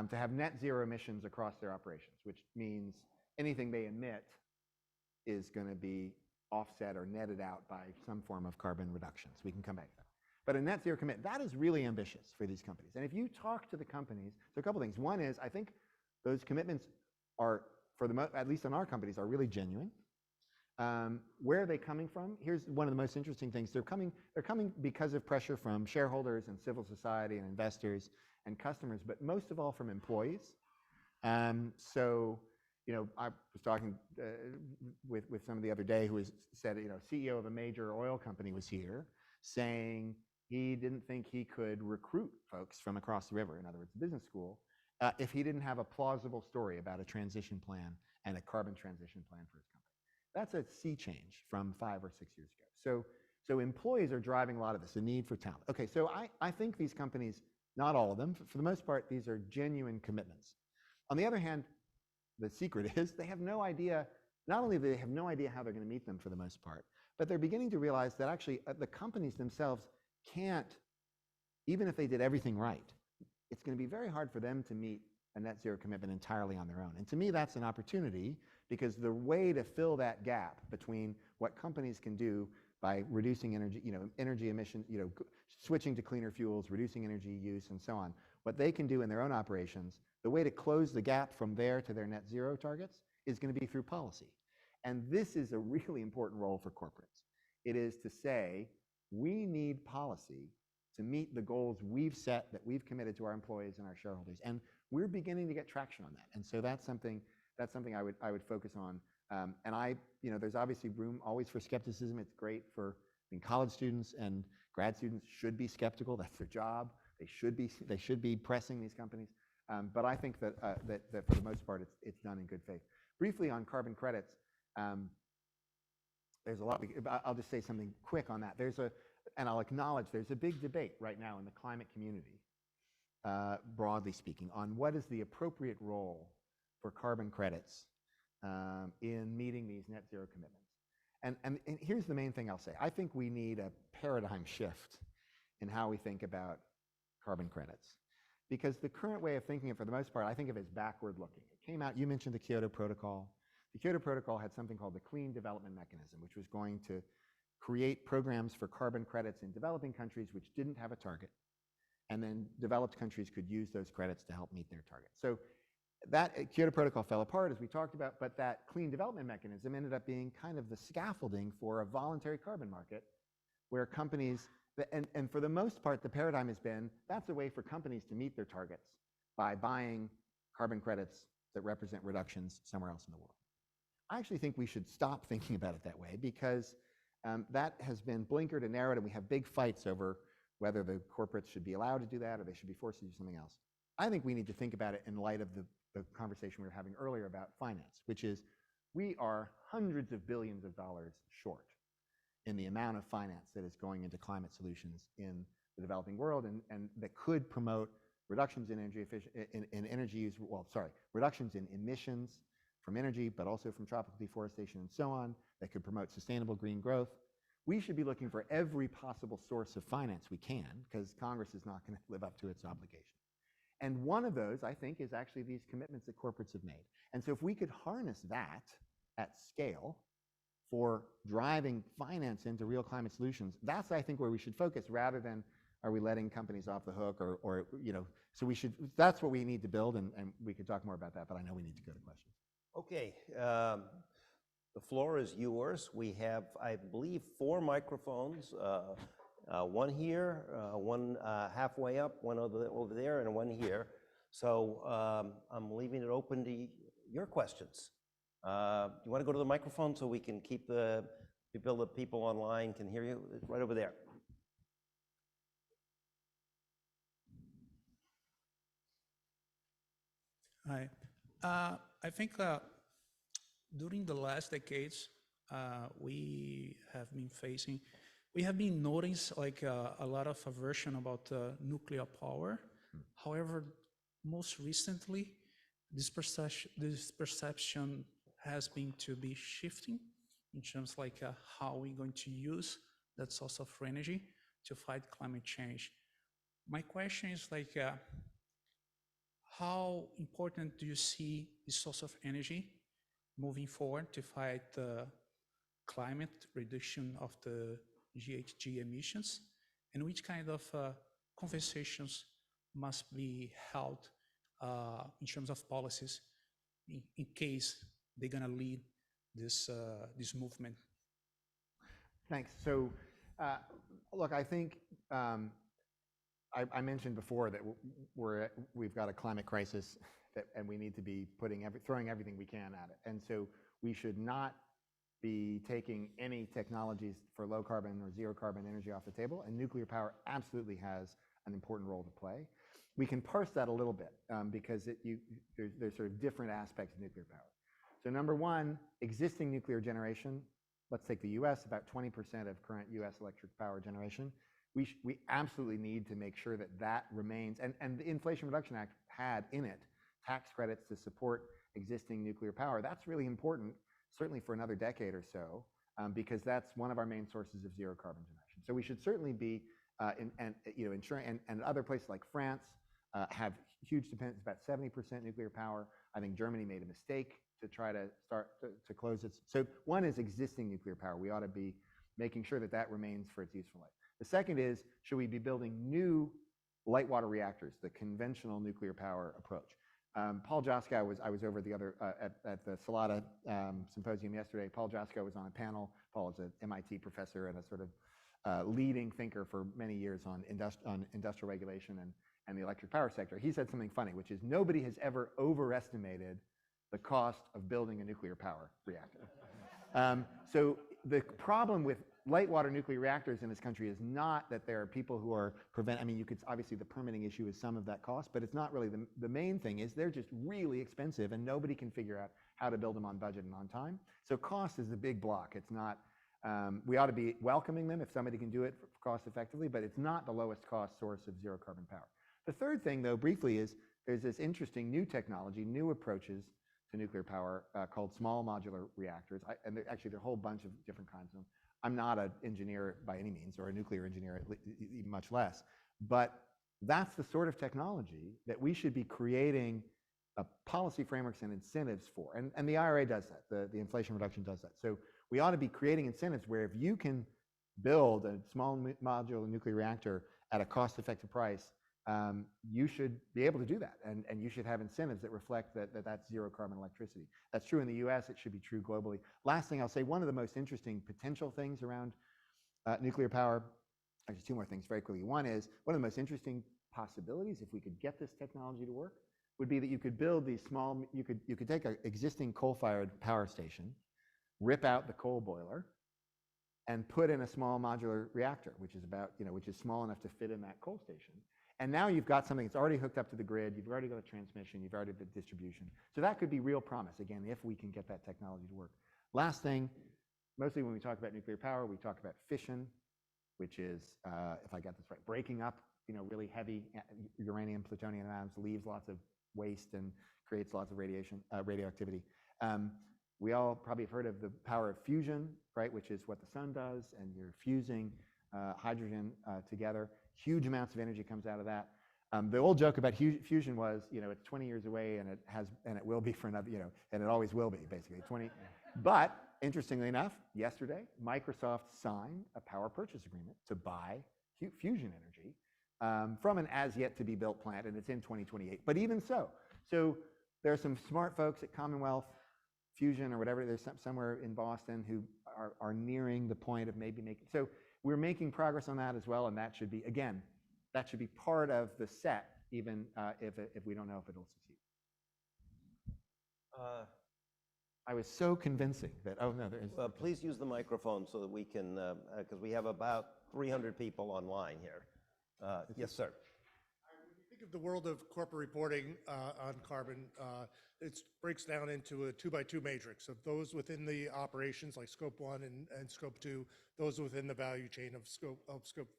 to have net zero emissions across their operations, which means anything they emit is going to be offset or netted out by some form of carbon reductions. We can come back to that. But a net zero commit, that is really ambitious for these companies. And if you talk to the companies, so a couple things. One is, I think those commitments are, at least in our companies, are really genuine. Where are they coming from? Here's one of the most interesting things. They're coming because of pressure from shareholders and civil society and investors and customers, but most of all from employees. So, I was talking with someone the other day who said, CEO of a major oil company was here saying he didn't think he could recruit folks from across the river, in other words, business school, if he didn't have a plausible story about a transition plan and a carbon transition plan for his company. That's a sea change from 5 or 6 years ago. So employees are driving a lot of this, the need for talent. Okay, so I think these companies, not all of them, for the most part, these are genuine commitments. On the other hand, the secret is they have no idea, not only do they have no idea how they're going to meet them for the most part, but they're beginning to realize that actually the companies themselves can't, even if they did everything right, it's going to be very hard for them to meet a net zero commitment entirely on their own. And to me, that's an opportunity, because the way to fill that gap between what companies can do by reducing energy, energy emissions, switching to cleaner fuels, reducing energy use, and so on, what they can do in their own operations, the way to close the gap from there to their net zero targets is going to be through policy. And this is a really important role for corporates. It is to say, we need policy to meet the goals we've set, that we've committed to our employees and our shareholders. And we're beginning to get traction on that. And so that's something I would focus on. And there's obviously room always for skepticism. It's great for, college students and grad students should be skeptical. That's their job. They should be pressing these companies. But I think that for the most part, it's done in good faith. Briefly on carbon credits, there's a lot. I'll just say something quick on that. And I'll acknowledge there's a big debate right now in the climate community, broadly speaking, on what is the appropriate role for carbon credits in meeting these net zero commitments. And here's the main thing I'll say. I think we need a paradigm shift in how we think about carbon credits. Because the current way of thinking it, for the most part, I think of it as backward looking. It came out, you mentioned the Kyoto Protocol. The Kyoto Protocol had something called the Clean Development Mechanism, which was going to create programs for carbon credits in developing countries which didn't have a target. And then developed countries could use those credits to help meet their targets. So that Kyoto Protocol fell apart, as we talked about, but that Clean Development Mechanism ended up being kind of the scaffolding for a voluntary carbon market where companies, and for the most part, the paradigm has been, that's a way for companies to meet their targets by buying carbon credits that represent reductions somewhere else in the world. I actually think we should stop thinking about it that way, because that has been blinkered and narrowed, and we have big fights over whether the corporates should be allowed to do that or they should be forced to do something else. I think we need to think about it in light of the conversation we were having earlier about finance, which is we are hundreds of billions of dollars short in the amount of finance that is going into climate solutions in the developing world, and that could promote reductions in energy use, reductions in emissions from energy, but also from tropical deforestation and so on, that could promote sustainable green growth. We should be looking for every possible source of finance we can, because Congress is not going to live up to its obligation. And one of those, I think, is actually these commitments that corporates have made. And so if we could harness that at scale for driving finance into real climate solutions, that's, I think, where we should focus, rather than are we letting companies off the hook, or so we should, that's what we need to build, and we could talk more about that, but I know we need to go to questions.
Okay, the floor is yours. We have, I believe, 4 microphones, one here, one halfway up, one over there, and one here. So I'm leaving it open to your questions. You want to go to the microphone so we can keep the people online can hear you? It's right over there.
Hi. I think during the last decades, we have been noticing like a lot of aversion about nuclear power. However, most recently, this perception has been to be shifting in terms like how we're going to use that source of energy to fight climate change. My question is like, how important do you see the source of energy moving forward to fight climate reduction of the GHG emissions? And which kind of conversations must be held in terms of policies in case they're gonna lead this movement?
Thanks. So, look, I think I mentioned before that we've got a climate crisis, and we need to be throwing everything we can at it. And so we should not be taking any technologies for low carbon or zero carbon energy off the table. And nuclear power absolutely has an important role to play. We can parse that a little bit because there's sort of different aspects of nuclear power. So number one, existing nuclear generation. Let's take the US, about 20% of current US electric power generation. We absolutely need to make sure that that remains, and the Inflation Reduction Act had in it tax credits to support existing nuclear power. That's really important, certainly for another decade or so, because that's one of our main sources of zero carbon generation. So we should certainly be, ensuring, and other places like France have huge dependence, about 70% nuclear power. I think Germany made a mistake to try to start to close its. So one is existing nuclear power. We ought to be making sure that that remains for its useful life. The second is, should we be building new light water reactors, the conventional nuclear power approach? Paul Joskow I was over the other, at the Salada symposium yesterday. Paul Joskow was on a panel. Paul is an MIT professor and a sort of leading thinker for many years on industrial regulation and the electric power sector. He said something funny, which is nobody has ever overestimated the cost of building a nuclear power reactor. So the problem with light water nuclear reactors in this country is not that there are people who are I mean, you could, obviously the permitting issue is some of that cost, but it's not really the main thing is they're just really expensive and nobody can figure out how to build them on budget and on time. So cost is the big block. It's not, we ought to be welcoming them if somebody can do it cost effectively, but it's not the lowest cost source of zero carbon power. The third thing though, briefly, is there's this interesting new technology, new approaches to nuclear power called small modular reactors. And actually there are a whole bunch of different kinds of them. I'm not an engineer by any means, or a nuclear engineer much less, but that's the sort of technology that we should be creating policy frameworks and incentives for. And the IRA does that, the Inflation Reduction does that. So we ought to be creating incentives where if you can build a small modular nuclear reactor at a cost-effective price, you should be able to do that, and you should have incentives that reflect that's zero carbon electricity. That's true in the US, it should be true globally. Last thing I'll say, one of the most interesting potential things around nuclear power, actually two more things very quickly. One is, one of the most interesting possibilities, if we could get this technology to work, would be that you could build these small, you could take an existing coal-fired power station, rip out the coal boiler, and put in a small modular reactor, which is about, which is small enough to fit in that coal station. And now you've got something that's already hooked up to the grid, you've already got a transmission, you've already got distribution. So that could be real promise, again, if we can get that technology to work. Last thing, mostly when we talk about nuclear power, we talk about fission, which is, if I got this right, breaking up, really heavy uranium, plutonium atoms, leaves lots of waste and creates lots of radiation, radioactivity. We all probably have heard of the power of fusion, right, which is what the sun does, and you're fusing hydrogen together. Huge amounts of energy comes out of that. The old joke about fusion was, it's 20 years away, and it will be for another, and it always will be, basically 20. But interestingly enough, yesterday, Microsoft signed a power purchase agreement to buy fusion energy from an as yet to be built plant, and it's in 2028. But even so there are some smart folks at Commonwealth Fusion or whatever, there's somewhere in Boston who are nearing the point of maybe making. So we're making progress on that as well, and that should be, again, that should be part of the set, even if we don't know if it'll succeed. I was so convincing that, oh no, there is.
Please use the microphone so that we can, because we have about 300 people online here. Yes, sir.
When you think of the world of corporate reporting on carbon, it breaks down into a 2x2 matrix of those within the operations, like Scope 1 and Scope 2, those within the value chain of Scope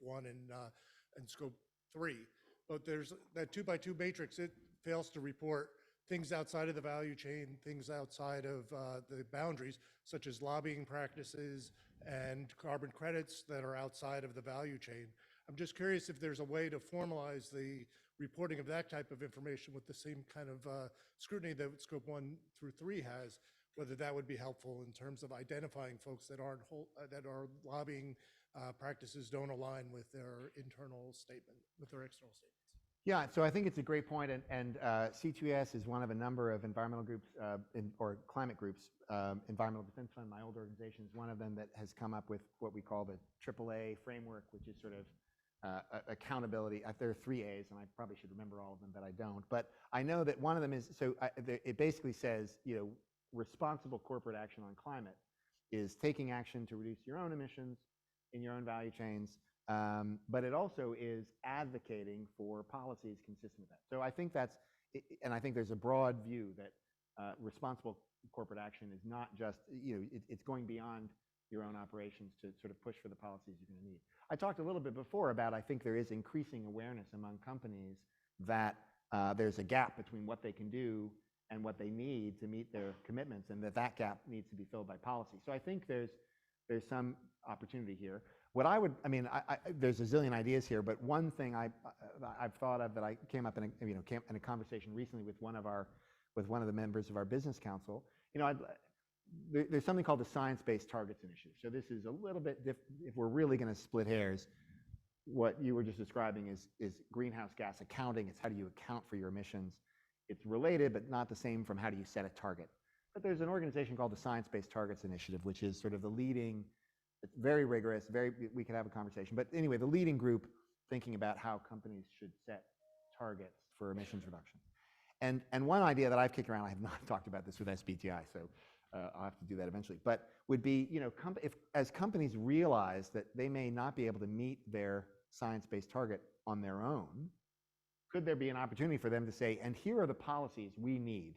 1 and Scope 3. But there's that 2x2 matrix, it fails to report things outside of the value chain, things outside of the boundaries, such as lobbying practices and carbon credits that are outside of the value chain. I'm just curious if there's a way to formalize the reporting of that type of information with the same kind of scrutiny that Scope 1 through 3 has, whether that would be helpful in terms of identifying folks that that are lobbying practices don't align with their internal statement, with their external statements.
Yeah, so I think it's a great point, and C2S is one of a number of environmental groups or climate groups. Environmental Defense Fund, my old organization, is one of them that has come up with what we call the AAA framework, which is sort of accountability. There are 3 A's, and I probably should remember all of them, but I don't. But I know that one of them is, it basically says, responsible corporate action on climate is taking action to reduce your own emissions in your own value chains, but it also is advocating for policies consistent with that. So I think that's, and I think there's a broad view that responsible corporate action is not just, it's going beyond your own operations to sort of push for the policies you're going to need. I talked a little bit before about, I think there is increasing awareness among companies that there's a gap between what they can do and what they need to meet their commitments, and that gap needs to be filled by policy. So I think there's some opportunity here. What I would, there's a zillion ideas here, but one thing I've thought of that I came up in a conversation recently with one of the members of our business council. There's something called the Science-Based Targets Initiative. So this is a little bit if we're really going to split hairs, what you were just describing is greenhouse gas accounting. It's how do you account for your emissions. It's related, but not the same from how do you set a target. But there's an organization called the Science-Based Targets Initiative, which is sort of the leading, it's very rigorous, we could have a conversation. But anyway, the leading group thinking about how companies should set targets for emissions reduction. And one idea that I've kicked around, I have not talked about this with SBTI, so I'll have to do that eventually, but would be, if as companies realize that they may not be able to meet their science-based target on their own, could there be an opportunity for them to say, and here are the policies we need.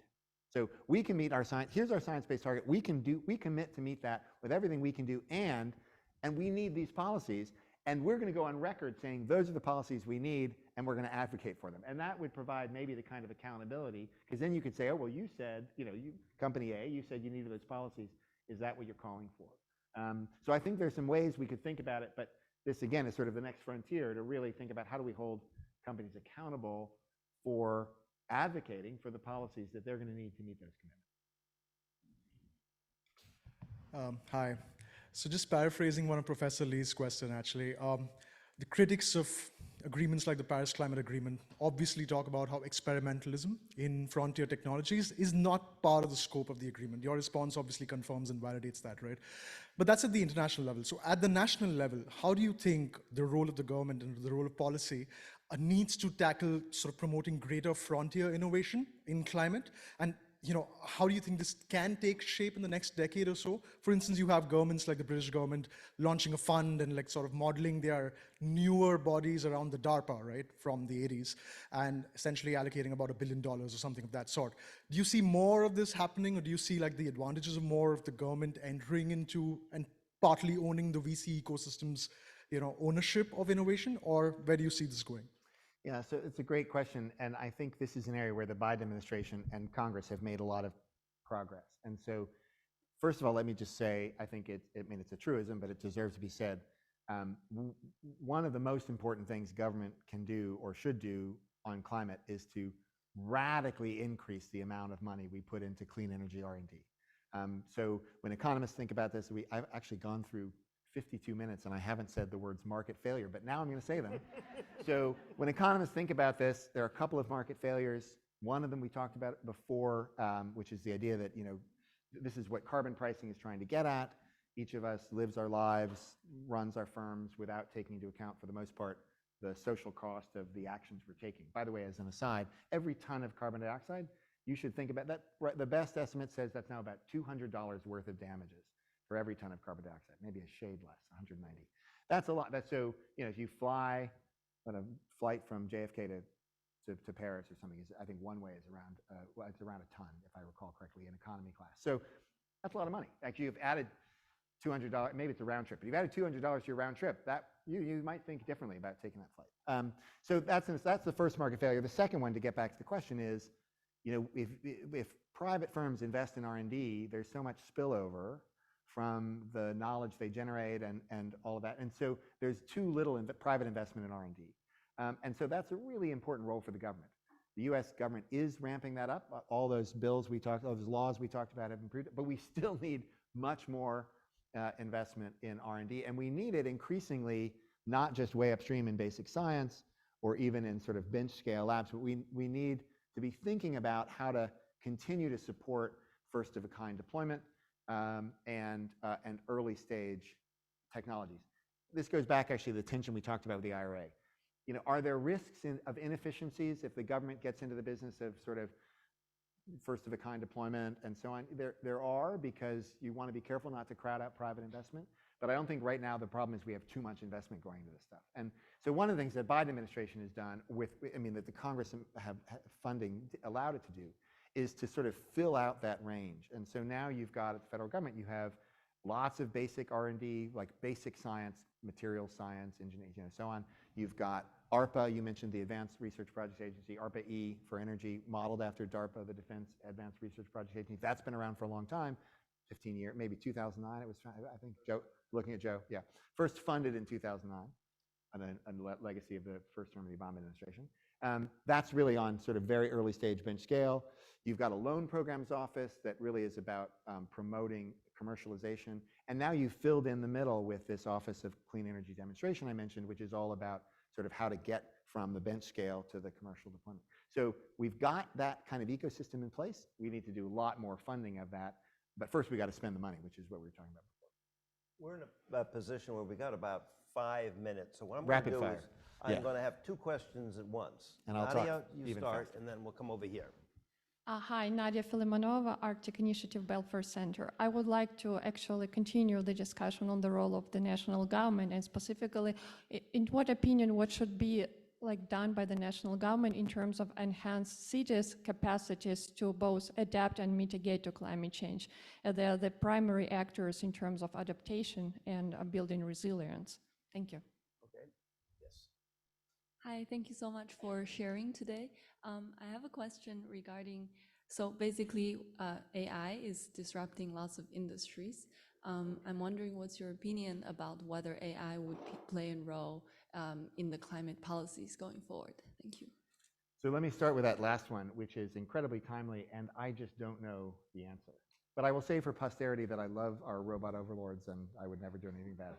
So we can meet our here's our science-based target, we commit to meet that with everything we can do, and we need these policies, and we're going to go on record saying those are the policies we need, and we're going to advocate for them. And that would provide maybe the kind of accountability, because then you could say, oh, well, you said, company A, you said you needed those policies. Is that what you're calling for? So I think there's some ways we could think about it, but this, again, is sort of the next frontier to really think about how do we hold companies accountable for advocating for the policies that they're going to need to meet those commitments.
Hi. So just paraphrasing one of Professor Lee's question, actually, the critics of agreements like the Paris Climate Agreement obviously talk about how experimentalism in frontier technologies is not part of the scope of the agreement. Your response obviously confirms and validates that, right? But that's at the international level. So at the national level, how do you think the role of the government and the role of policy needs to tackle sort of promoting greater frontier innovation in climate? And how do you think this can take shape in the next decade or so? For instance, you have governments like the British government launching a fund and like sort of modeling their newer bodies around the DARPA, right, from the 80s, and essentially allocating about $1 billion or something of that sort. Do you see more of this happening, or do you see like the advantages of more of the government entering into and partly owning the VC ecosystem's, ownership of innovation, or where do you see this going?
Yeah, so it's a great question, and I think this is an area where the Biden administration and Congress have made a lot of progress. And so, first of all, let me just say, I think it's a truism, but it deserves to be said. One of the most important things government can do or should do on climate is to radically increase the amount of money we put into clean energy R&D. So when economists think about this, I've actually gone through 52 minutes and I haven't said the words market failure, but now I'm going to say them. So when economists think about this, there are a couple of market failures. One of them we talked about before, which is the idea that, this is what carbon pricing is trying to get at. Each of us lives our lives, runs our firms without taking into account, for the most part, the social cost of the actions we're taking. By the way, as an aside, every ton of carbon dioxide, you should think about that. The best estimate says that's now about $200 worth of damages for every ton of carbon dioxide, maybe a shade less, 190. That's a lot. That's so, if you fly on a flight from JFK to Paris or something, I think one way is around, it's around a ton, if I recall correctly, in economy class. So that's a lot of money. Actually, you've added $200, maybe it's a round trip, but you've added $200 to your round trip. That you might think differently about taking that flight. So that's the first market failure. The second one, to get back to the question, is, if private firms invest in R&D, there's so much spillover from the knowledge they generate and all of that. And so there's too little private investment in R&D. And so that's a really important role for the government. The US government is ramping that up. All those bills we talked, all those laws we talked about have improved, but we still need much more investment in R&D. And we need it increasingly, not just way upstream in basic science or even in sort of bench scale labs, but we need to be thinking about how to continue to support first of a kind deployment and early stage technologies. This goes back actually to the tension we talked about with the IRA. Are there risks of inefficiencies if the government gets into the business of sort of first of a kind deployment and so on? There are, because you want to be careful not to crowd out private investment. But I don't think right now the problem is we have too much investment going into this stuff. And so one of the things that Biden administration has done that the Congress have funding allowed it to do, is to sort of fill out that range. And so now you've got, at the federal government, you have lots of basic R&D, like basic science, material science, engineering, so on. You've got ARPA, you mentioned the Advanced Research Projects Agency, ARPA-E for energy, modeled after DARPA, the Defense Advanced Research Projects Agency. That's been around for a long time, 15 years, maybe 2009 it was, I think, Joe, looking at Joe, yeah. First funded in 2009, a legacy of the first term of the Obama administration. That's really on sort of very early stage bench scale. You've got a loan programs office that really is about promoting commercialization. And now you've filled in the middle with this Office of Clean Energy Demonstration I mentioned, which is all about sort of how to get from the bench scale to the commercial deployment. So we've got that kind of ecosystem in place. We need to do a lot more funding of that. But first we got to spend the money, which is what we were talking about before.
We're in a position where we got about 5 minutes. So what I'm going to do
Rapid
is
fire.
I'm going to have 2 questions at once.
And I'll
Nadia,
talk
you
even
start,
faster.
and then we'll come over here.
Hi, Nadia Filimonova, Arctic Initiative Belfer Center. I would like to actually continue the discussion on the role of the national government, and specifically, in what opinion, what should be done by the national government in terms of enhanced cities' capacities to both adapt and mitigate to climate change. They are the primary actors in terms of adaptation and building resilience. Thank you.
Okay. Yes.
Hi, thank you so much for sharing today. I have a question regarding, so basically AI is disrupting lots of industries. I'm wondering what's your opinion about whether AI would play a role in the climate policies going forward? Thank you.
So let me start with that last one, which is incredibly timely, and I just don't know the answer. But I will say for posterity that I love our robot overlords, and I would never do anything bad.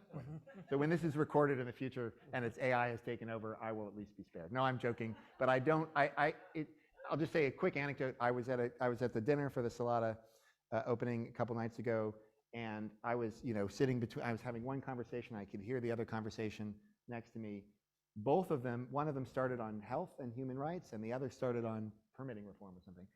So when this is recorded in the future and its AI has taken over, I will at least be spared. No, I'm joking, but I don't. I'll just say a quick anecdote. I was at the dinner for the Salada opening a couple nights ago, and I was sitting between. I was having one conversation. I could hear the other conversation next to me. Both of them. One of them started on health and human rights, and the other started on permitting reform or something.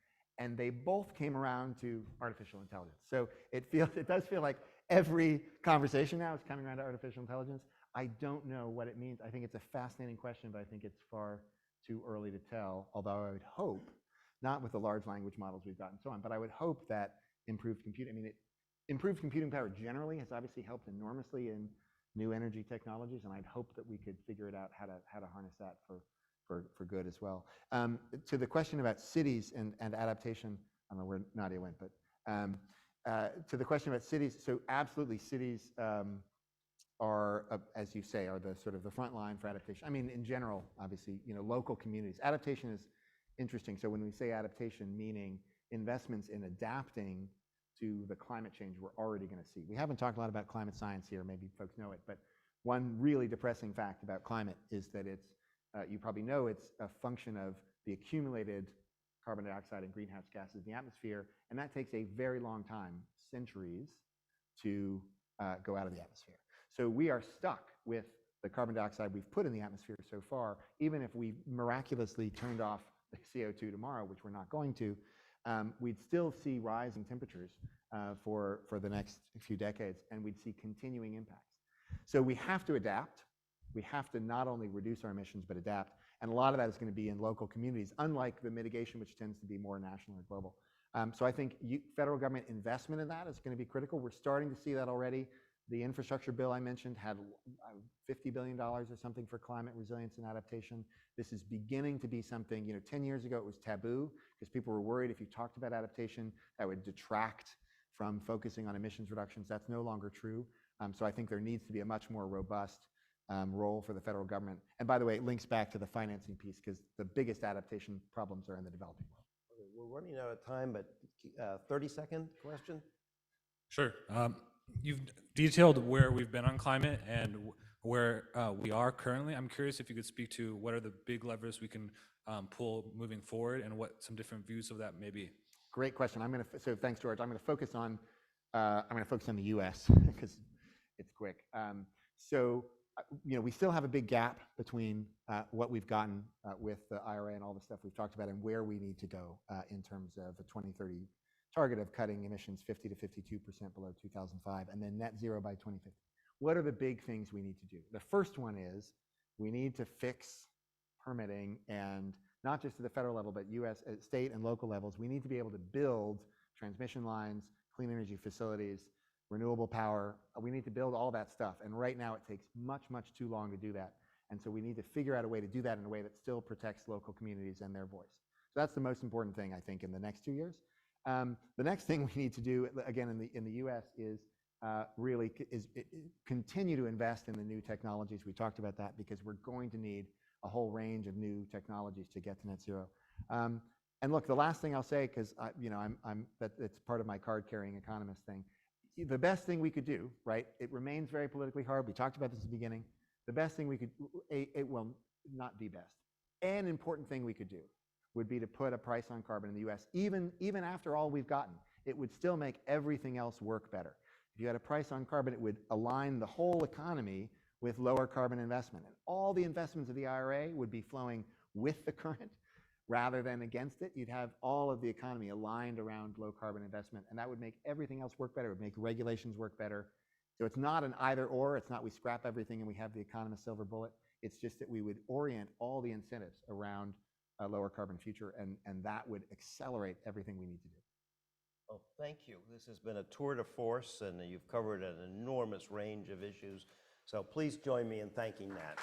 And they both came around to artificial intelligence. So it does feel like every conversation now is coming around to artificial intelligence. I don't know what it means. I think it's a fascinating question, but I think it's far too early to tell, although I would hope, not with the large language models we've got and so on, but I would hope that improved computing power generally has obviously helped enormously in new energy technologies, and I'd hope that we could figure it out how to harness that for good as well. To the question about cities and adaptation, I don't know where Nadia went, but to the question about cities, so absolutely cities are, as you say, are the sort of the front line for adaptation. I mean, in general, obviously, local communities. Adaptation is interesting. So when we say adaptation, meaning investments in adapting to the climate change we're already going to see. We haven't talked a lot about climate science here, maybe folks know it, but one really depressing fact about climate is that it's, you probably know it's a function of the accumulated carbon dioxide and greenhouse gases in the atmosphere, and that takes a very long time, centuries, to go out of the atmosphere. So we are stuck with the carbon dioxide we've put in the atmosphere so far. Even if we miraculously turned off the CO2 tomorrow, which we're not going to, we'd still see rising temperatures for the next few decades, and we'd see continuing impacts. So we have to adapt. We have to not only reduce our emissions, but adapt. And a lot of that is going to be in local communities, unlike the mitigation, which tends to be more national or global. So I think federal government investment in that is going to be critical. We're starting to see that already. The infrastructure bill I mentioned had $50 billion or something for climate resilience and adaptation. This is beginning to be something, 10 years ago it was taboo because people were worried if you talked about adaptation, that would detract from focusing on emissions reductions. That's no longer true. So I think there needs to be a much more robust role for the federal government. And by the way, it links back to the financing piece because the biggest adaptation problems are in the developing world.
Okay, we're running out of time, but 30-second question?
Sure. You've detailed where we've been on climate and where we are currently. I'm curious if you could speak to what are the big levers we can pull moving forward and what some different views of that may be.
Great question. So thanks, George. I'm going to focus on the U.S. because it's quick. We still have a big gap between what we've gotten with the IRA and all the stuff we've talked about and where we need to go in terms of the 2030 target of cutting emissions 50 to 52% below 2005 and then net zero by 2050. What are the big things we need to do? The first one is we need to fix permitting and not just at the federal level, but US, state and local levels. We need to be able to build transmission lines, clean energy facilities, renewable power. We need to build all that stuff. And right now it takes much, much too long to do that. And so we need to figure out a way to do that in a way that still protects local communities and their voice. So that's the most important thing, I think, in the next 2 years. The next thing we need to do, again, in the US is really continue to invest in the new technologies. We talked about that because we're going to need a whole range of new technologies to get to net zero. And look, the last thing I'll say, because it's part of my card-carrying economist thing. The best thing we could do, right? It remains very politically hard. We talked about this at the beginning. The best thing we could, it will not the best. An important thing we could do would be to put a price on carbon in the US. Even after all we've gotten, it would still make everything else work better. If you had a price on carbon, it would align the whole economy with lower carbon investment. And all the investments of the IRA would be flowing with the current rather than against it. You'd have all of the economy aligned around low carbon investment, and that would make everything else work better. It would make regulations work better. So it's not an either or. It's not we scrap everything and we have the economist silver bullet. It's just that we would orient all the incentives around a lower carbon future, and that would accelerate everything we need to do.
Well, thank you. This has been a tour de force, and you've covered an enormous range of issues. So please join me in thanking Nat.